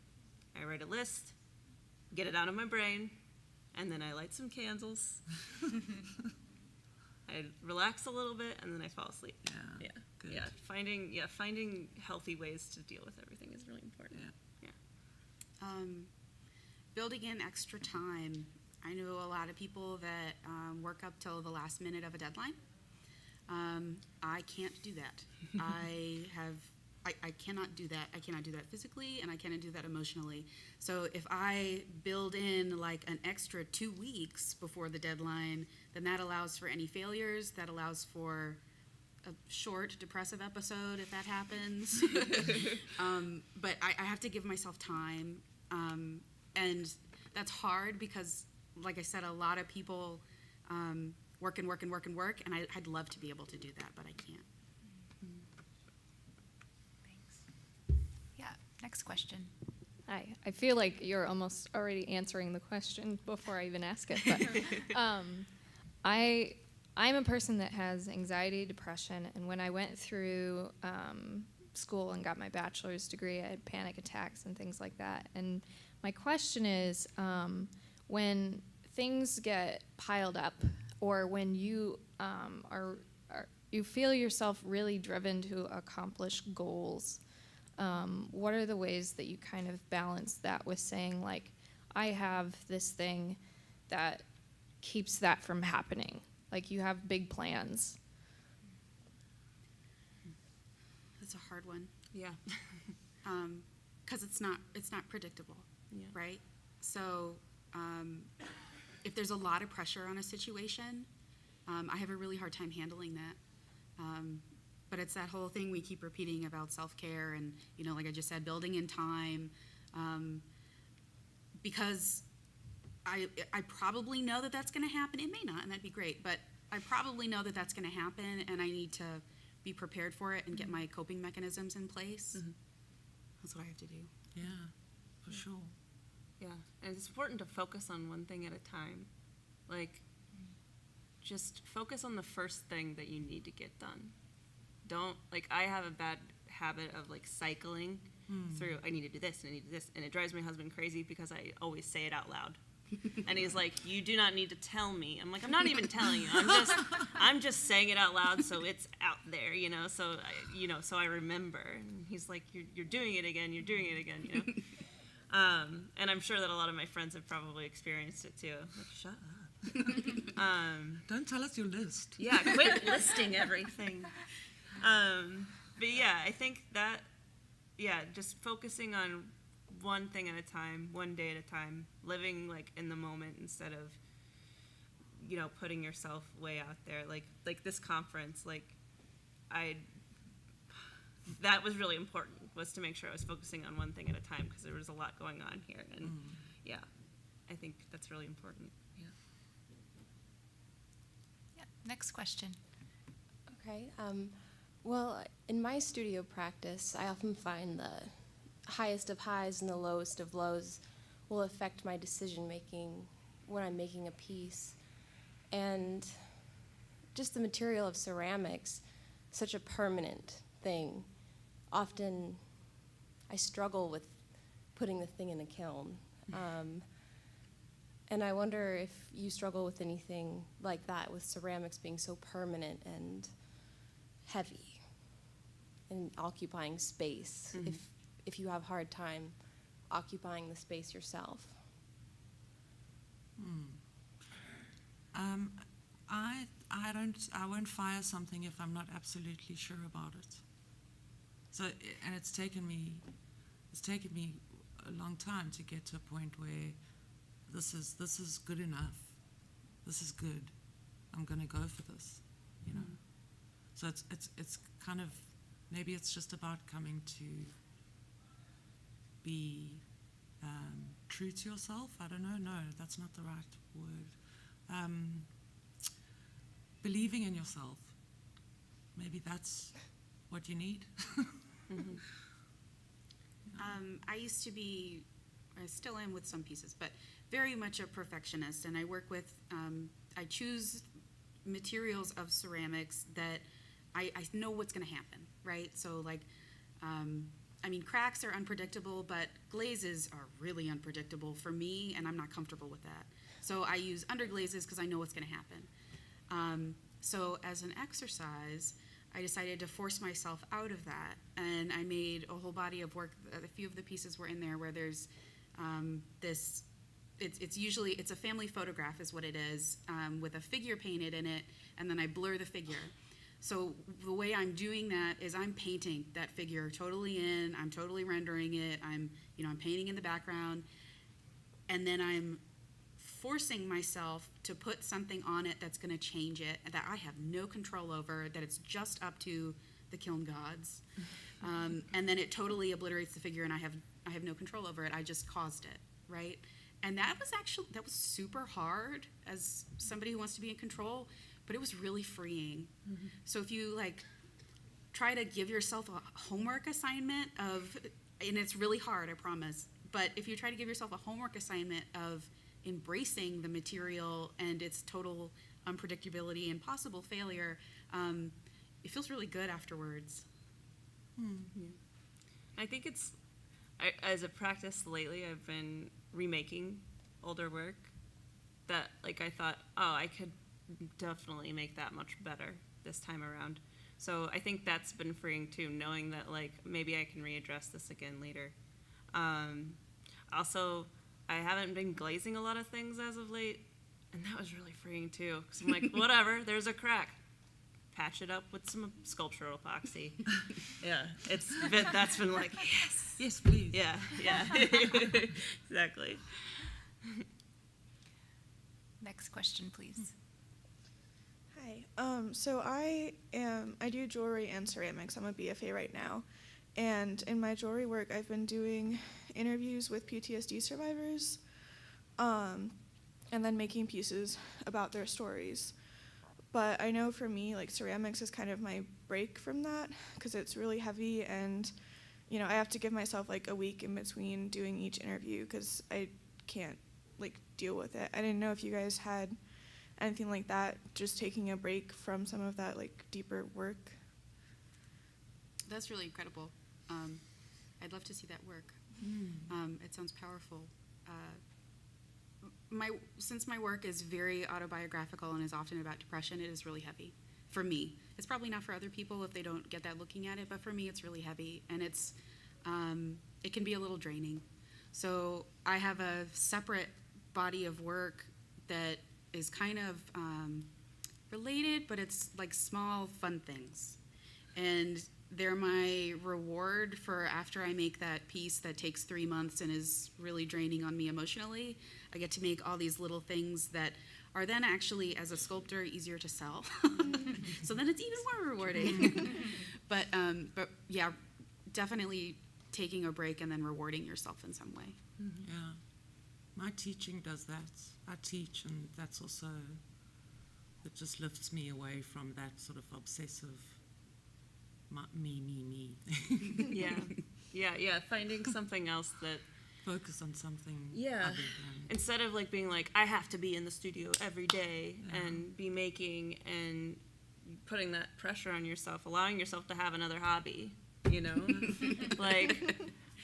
I write a list, get it out of my brain, and then I light some candles. I relax a little bit, and then I fall asleep. Yeah. Good. Finding healthy ways to deal with everything is really important. Building in extra time. I know a lot of people that work up till the last minute of a deadline. I can't do that. I cannot do that. I cannot do that physically, and I cannot do that emotionally. So if I build in like an extra 2 weeks before the deadline, then that allows for any failures. That allows for a short depressive episode if that happens. But I have to give myself time. And that's hard because, like I said, a lot of people work, and I'd love to be able to do that, but I can't. Thanks. Yeah, next question. Hi. I feel like you're almost already answering the question before I even ask it. But I'm a person that has anxiety, depression, and when I went through school and got my bachelor's degree, I had panic attacks and things like that. And my question is, when things get piled up, or when you you feel yourself really driven to accomplish goals, what are the ways that you kind of balance that with saying, like, I have this thing that keeps that from happening? Like, you have big plans. That's a hard one. Yeah. Because it's not predictable, Yeah. right? So if there's a lot of pressure on a situation, I have a really hard time handling that. But it's that whole thing we keep repeating about self-care and, like I just said, building in time, because I probably know that that's going to happen. It may not, and that'd be great, but I probably know that that's going to happen, and I need to be prepared for it and get my coping mechanisms in place. That's what I have to do. Yeah, for sure. Yeah, and it's important to focus on one thing at a time. Like, just focus on the first thing that you need to get done. Don't, like, I have a bad habit of, like, cycling through, I need to do this, and I need to do this, and it drives my husband crazy because I always say it out loud. And he's like, you do not need to tell me. I'm like, I'm not even telling you. I'm just saying it out loud so it's out there, so I remember. And he's like, you're doing it again, And I'm sure that a lot of my friends have probably experienced it too. Like, shut up. Don't tell us your list. Yeah, quit listing everything. But yeah, I think that, just focusing on one thing at a time, one day at a time, living like in the moment instead of, putting yourself way out there. Like this conference, that was really important, was to make sure I was focusing on one thing at a time because there was a lot going on here. And I think that's really important. Yeah, next question. Okay. Well, in my studio practice, I often find the highest of highs and the lowest of lows will affect my decision making when I'm making a piece. And just the material of ceramics, such a permanent thing. Often I struggle with putting the thing in a kiln. And I wonder if you struggle with anything like that, with ceramics being so permanent and heavy and occupying space, if you have a hard time occupying the space yourself. I won't fire something if I'm not absolutely sure about it. So, and it's taken me a long time to get to a point where this is good enough. this is good. I'm going to go for this, you know. So it's kind of, maybe it's just about coming to be true to yourself. I don't know. No, that's not the right word. Believing in yourself. Maybe that's what you need. I used to be, I still am with some pieces, but very much a perfectionist. And I work with, I choose materials of ceramics that I know what's going to happen, right? So like, I mean, cracks are unpredictable, but glazes are really unpredictable for me, and I'm not comfortable with that. So I use underglazes because I know what's going to happen. So as an exercise, I decided to force myself out of that, and I made a whole body of work. A few of the pieces were in there where there's this, it's a family photograph is what it is, with a figure painted in it, and then I blur the figure. So the way I'm doing that is I'm painting that figure totally in, I'm totally rendering it, I'm painting in the background, and then I'm forcing myself to put something on it that's going to change it, that I have no control over, that it's just up to the kiln gods. And then it totally obliterates the figure, and I have no control over it. I just caused it, right? And that was super hard as somebody who wants to be in control, but it was really freeing. Mm-hmm. So if you like try to give yourself a homework assignment and it's really hard, I promise, but if you try to give yourself a homework assignment of embracing the material and its total unpredictability and possible failure, it feels really good afterwards. Mm-hmm. I think as a practice lately, I've been remaking older work that like I thought, oh, I could definitely make that much better this time around. So I think that's been freeing too, knowing that like maybe I can readdress this again later. Also, I haven't been glazing a lot of things as of late, and that was really freeing too, because I'm like, whatever, there's a crack. Patch it up with some sculptural epoxy. Yeah, that's been like, yes, please. Yeah, exactly. Next question, please. Hi. So I do jewelry and ceramics. I'm a BFA right now. And in my jewelry work, I've been doing interviews with PTSD survivors, and then making pieces about their stories. But I know for me, like, ceramics is kind of my break from that, because it's really heavy, and, I have to give myself, like, a week in between doing each interview, because I can't, like, deal with it. I didn't know if you guys had anything like that, just taking a break from some of that, like, deeper work. That's really incredible. I'd love to see that work. It sounds powerful. Since my work is very autobiographical and is often about depression, it is really heavy for me. It's probably not for other people if they don't get that looking at it, but for me it's really heavy, and it can be a little draining. So I have a separate body of work that is kind of related, but it's like small fun things, and they're my reward for after I make that piece that takes 3 months and is really draining on me emotionally. I get to make all these little things that are then actually, as a sculptor, easier to sell. So then it's even more rewarding. But yeah, definitely taking a break and then rewarding yourself in some way. Mm-hmm. Yeah. My teaching does that. I teach, and that's also, it just lifts me away from that sort of obsessive me. Yeah. Finding something else that focus on something. Yeah. Other than, instead of like being like, I have to be in the studio every day and be making and putting that pressure on yourself, allowing yourself to have another hobby, like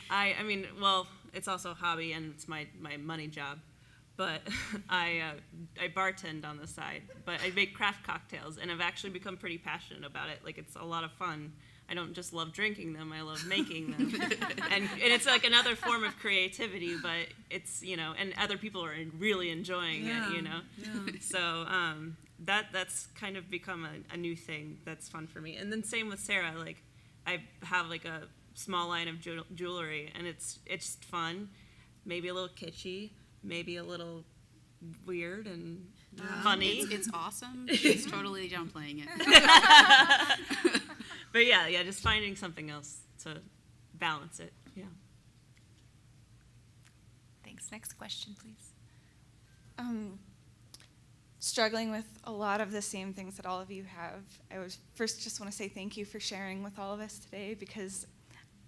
I mean, well, it's also a hobby and it's my money job. But I bartend on the side, but I make craft cocktails, and I've actually become pretty passionate about it. Like, it's a lot of fun. I don't just love drinking them, I love making them. and it's like another form of creativity, but it's, and other people are really enjoying it, Yeah. So that's kind of become a new thing that's fun for me. And then same with Sarah, like, I have like a small line of jewelry, and it's fun, maybe a little kitschy, maybe a little weird and funny. It's awesome. She's totally downplaying it. But yeah, just finding something else to balance it. Yeah. Thanks. Next question, please. Struggling with a lot of the same things that all of you have. I was first just want to say thank you for sharing with all of us today, because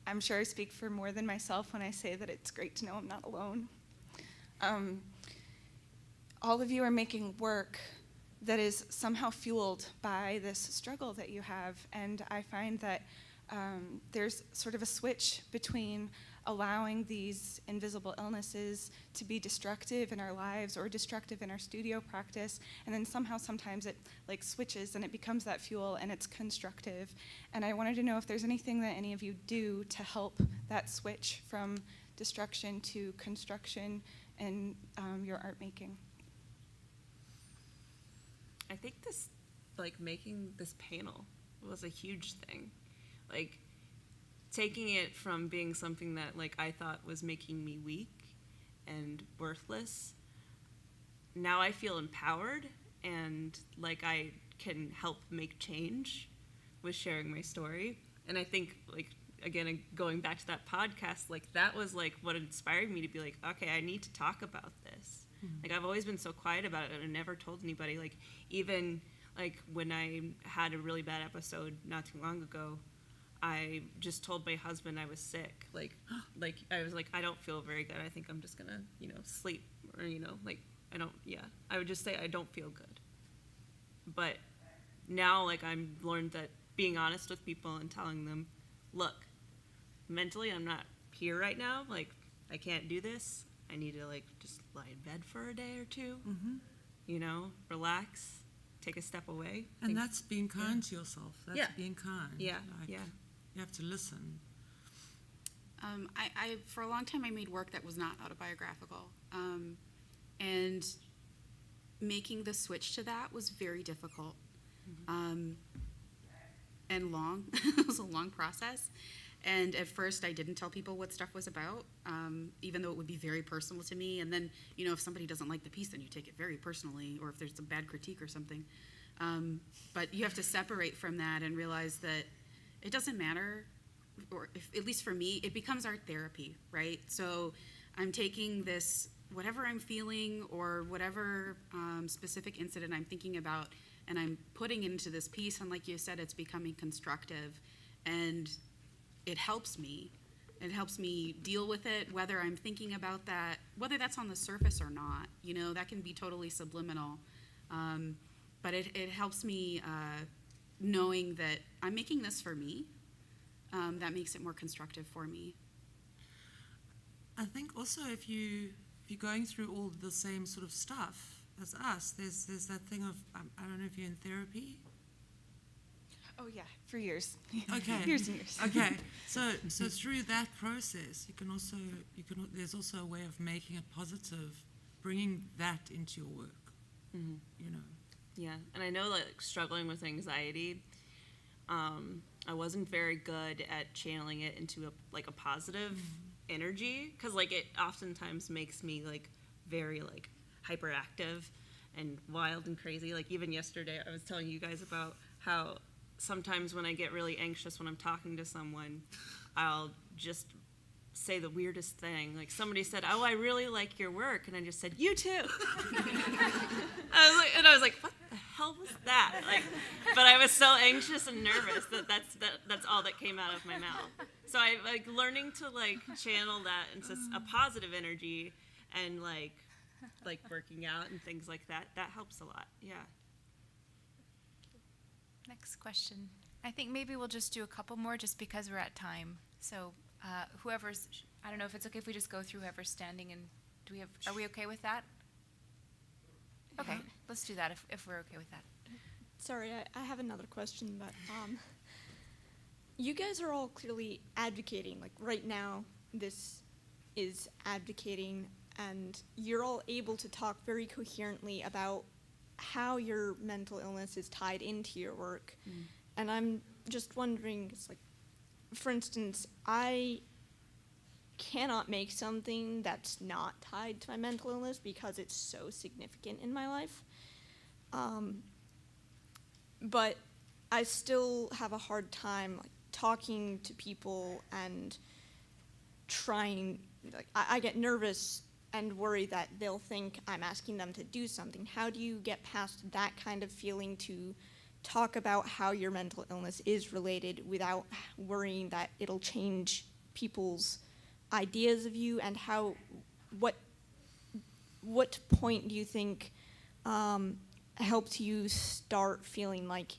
I'm sure I speak for more than myself when I say that it's great to know I'm not alone. All of you are making work that is somehow fueled by this struggle that you have, and I find that there's sort of a switch between allowing these invisible illnesses to be destructive in our lives or destructive in our studio practice, and then somehow sometimes it like switches and it becomes that fuel and it's constructive. And I wanted to know if there's anything that any of you do to help that switch from destruction to construction in your art making. I think this, like, making this panel was a huge thing. Like, taking it from being something that, like, I thought was making me weak and worthless, now I feel empowered and like I can help make change with sharing my story. And I think, like, again, going back to that podcast, like, that was, like, what inspired me to be like, okay, I need to talk about this. Like, I've always been so quiet about it, and I never told anybody. Like, even, like, when I had a really bad episode not too long ago, I just told my husband I was sick. Like I was like, I don't feel very good. I think I'm just gonna, sleep, or, like, I would just say I don't feel good. But now, like, I'm learned that being honest with people and telling them, look, mentally I'm not here right now. Like, I can't do this. I need to, like, just lie in bed for a day or two, relax, take a step away. And that's being kind to yourself. That's being kind. Yeah, like, yeah. You have to listen. I for a long time I made work that was not autobiographical, and making the switch to that was very difficult, and long. It was a long process. And at first, I didn't tell people what stuff was about, even though it would be very personal to me. And then, if somebody doesn't like the piece, then you take it very personally, or if there's a bad critique or something. But you have to separate from that and realize that it doesn't matter, or if, at least for me, it becomes art therapy, right? So I'm taking this, whatever I'm feeling or whatever specific incident I'm thinking about, and I'm putting it into this piece. And like you said, it's becoming constructive. And it helps me. It helps me deal with it, whether I'm thinking about that, whether that's on the surface or not. That can be totally subliminal. But it helps me knowing that I'm making this for me. That makes it more constructive for me. I think also if you're going through all the same sort of stuff as us, there's that thing of, I don't know if you're in therapy. Oh yeah, for years. Okay. Years and years. Okay. So through that process, there's also a way of making it positive, bringing that into your work. Yeah, and I know, like, struggling with anxiety, I wasn't very good at channeling it into a positive energy, because, like, it oftentimes makes me, like, very, like, hyperactive and wild and crazy. Like, even yesterday I was telling you guys about how sometimes when I get really anxious when I'm talking to someone, I'll just say the weirdest thing. Like, somebody said, "Oh, I really like your work," and I just said, "You too." I was like, what the hell was that? Like, but I was so anxious and nervous that's all that came out of my mouth. So I like learning to, like, channel that into a positive energy, and like working out and things like that. That helps a lot. Yeah. Next question. I think maybe we'll just do a couple more just because we're at time. So whoever's, I don't know if it's okay if we just go through whoever's standing, and are we okay with that? Okay, let's do that if we're okay with that. Sorry, I have another question, but you guys are all clearly advocating. Like, right now, this is advocating, and you're all able to talk very coherently about how your mental illness is tied into your work. And I'm just wondering, it's like, for instance, I cannot make something that's not tied to my mental illness because it's so significant in my life. But I still have a hard time like, talking to people and trying. Like, I get nervous and worry that they'll think I'm asking them to do something. How do you get past that kind of feeling to talk about how your mental illness is related without worrying that it'll change people's ideas of you, and how, what point do you think helped you start feeling like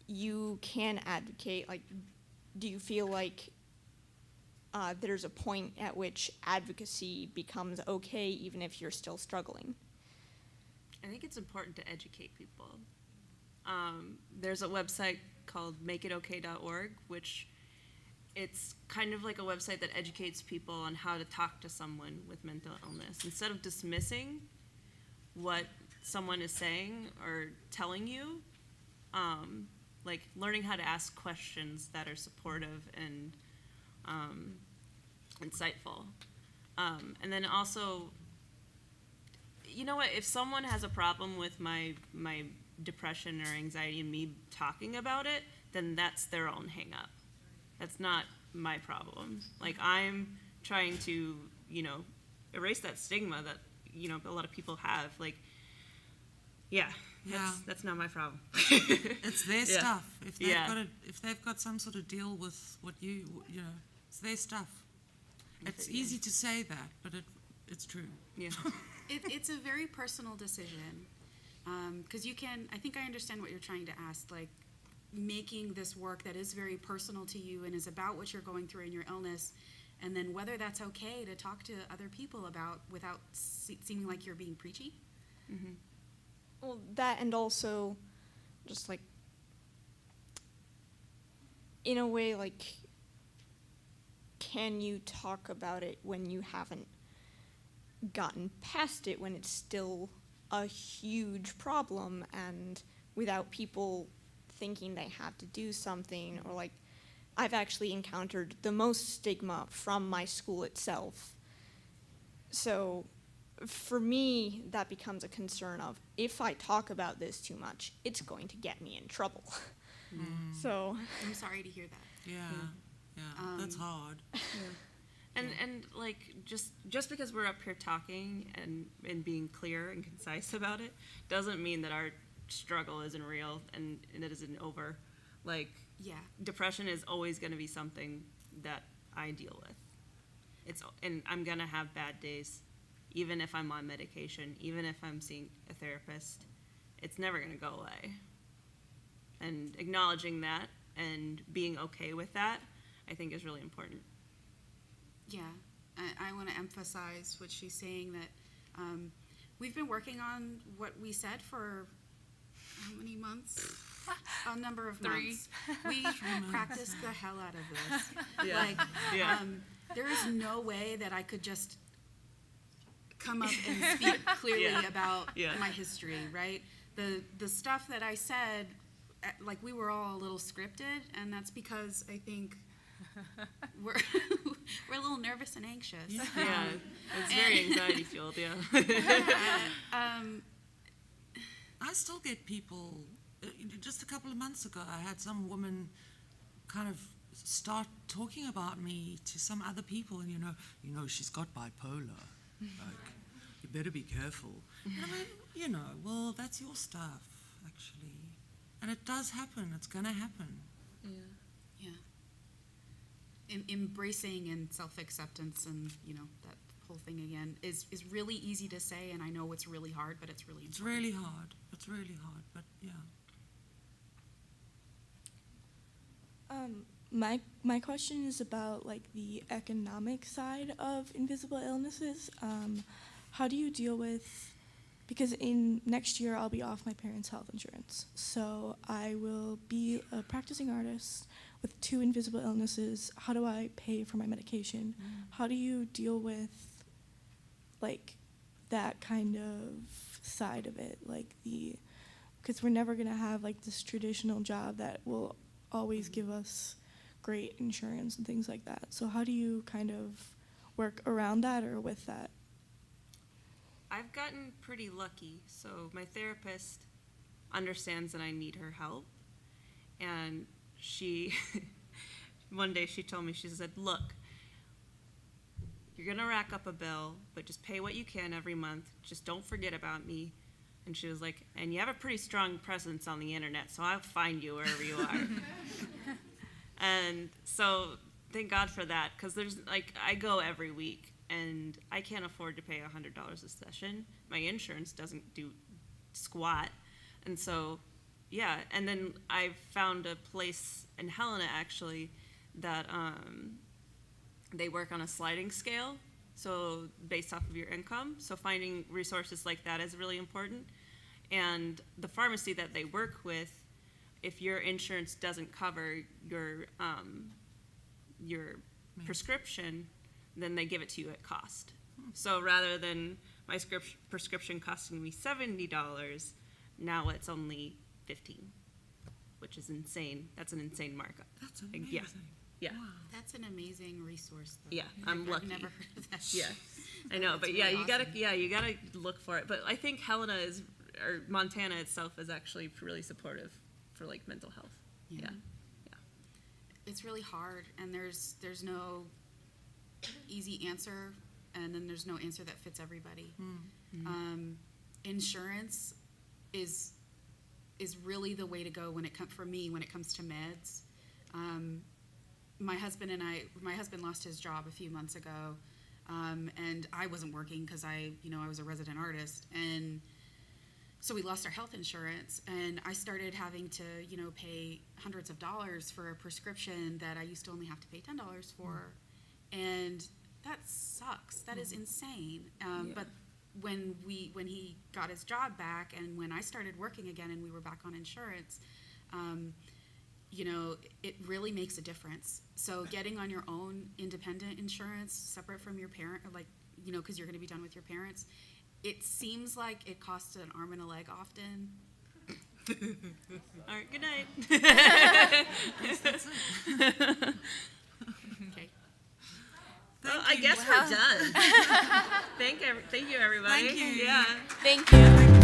you can advocate? Like, do you feel like there's a point at which advocacy becomes okay even if you're still struggling? I think it's important to educate people. There's a website called makeitokay.org, which it's kind of like a website that educates people on how to talk to someone with mental illness. Instead of dismissing what someone is saying or telling you, like learning how to ask questions that are supportive and insightful. And then also, you know what, if someone has a problem with my depression or anxiety and me talking about it, then that's their own hang up. That's not my problem. Like, I'm trying to, erase that stigma that, a lot of people have. Like, that's not my problem. It's their stuff. If they've Yeah. got if they've got some sort of deal with what it's their stuff. It's easy to say that, but it's true. Yeah. It's a very personal decision, because I think I understand what you're trying to ask, like making this work that is very personal to you and is about what you're going through in your illness, and then whether that's okay to talk to other people about without seeming like you're being preachy. Mm-hmm. Well, that, and also just like in a way, like, can you talk about it when you haven't gotten past it, when it's still a huge problem, and without people thinking they have to do something? Or like, I've actually encountered the most stigma from my school itself. So for me, that becomes a concern of, if I talk about this too much, it's going to get me in trouble. So I'm sorry to hear that. Yeah, that's hard. And like, just because we're up here talking and being clear and concise about it doesn't mean that our struggle isn't real and it isn't over. Like, depression is always going to be something that I deal with. And I'm going to have bad days, even if I'm on medication, even if I'm seeing a therapist. It's never going to go away. And acknowledging that and being okay with that, I think, is really important. Yeah, I want to emphasize what she's saying, that we've been working on what we said for how many months? A number of 3. months. We practiced the hell out of this. Yeah. Like, Yeah. there is no way that I could just come up and speak clearly about my history, right? The stuff that I said, like, we were all a little scripted, and that's because I think we're a little nervous and anxious. Yeah, it's very anxiety fueled, I still get people. Just a couple of months ago, I had some woman kind of start talking about me to some other people, and she's got bipolar. Like, you better be careful. And I mean, well, that's your stuff, actually, and it does happen. It's gonna happen. Yeah. Embracing and self-acceptance and, that whole thing again is really easy to say, and I know it's really hard, but it's really important. It's really hard. It's really hard, but yeah. My question is about like the economic side of invisible illnesses. How do you deal with, because in next year I'll be off my parents' health insurance, so I will be a practicing artist with 2 invisible illnesses. How do I pay for my medication? How do you deal with like that kind of side of it, like because we're never gonna have like this traditional job that will always give us great insurance and things like that. So how do you kind of work around that or with that? I've gotten pretty lucky. So my therapist understands that I need her help. And she, one day she told me, she said, look, you're going to rack up a bill, but just pay what you can every month. Just don't forget about me. And she was like, and you have a pretty strong presence on the internet, so I'll find you wherever you are. And so thank God for that, because there's like, I go every week, and I can't afford to pay $100 a session. My insurance doesn't do squat. And so, yeah, and then I found a place in Helena, actually, that they work on a sliding scale, so based off of your income. So finding resources like that is really important. And the pharmacy that they work with, if your insurance doesn't cover your prescription, then they give it to you at cost. So rather than my prescription costing me $70, now it's only $15, which is insane. That's an insane markup. That's Like, amazing. Yeah. Wow. That's an amazing resource, though. Yeah, I'm lucky. I've never heard of that. Yeah, I know, That's but really yeah, you awesome. you gotta look for it. But I think Helena is, or Montana itself is actually really supportive for like mental health. Yeah. Yeah. It's really hard, and there's no easy answer, and then there's no answer that fits everybody. Insurance is really the way to go when it comes for me when it comes to meds. My husband lost his job a few months ago, and I wasn't working because I was a resident artist, and so we lost our health insurance, and I started having to pay hundreds of dollars for a prescription that I used to only have to pay $10 for, and that sucks. That is insane. But when he got his job back, and when I started working again, and we were back on insurance, it really makes a difference. So getting on your own independent insurance, separate from your parent, or because you're going to be done with your parents, it seems like it costs an arm and a leg often. All right, good night. Okay. Well, I guess we're done. Thank you, everybody. Thank you. Yeah. Thank you.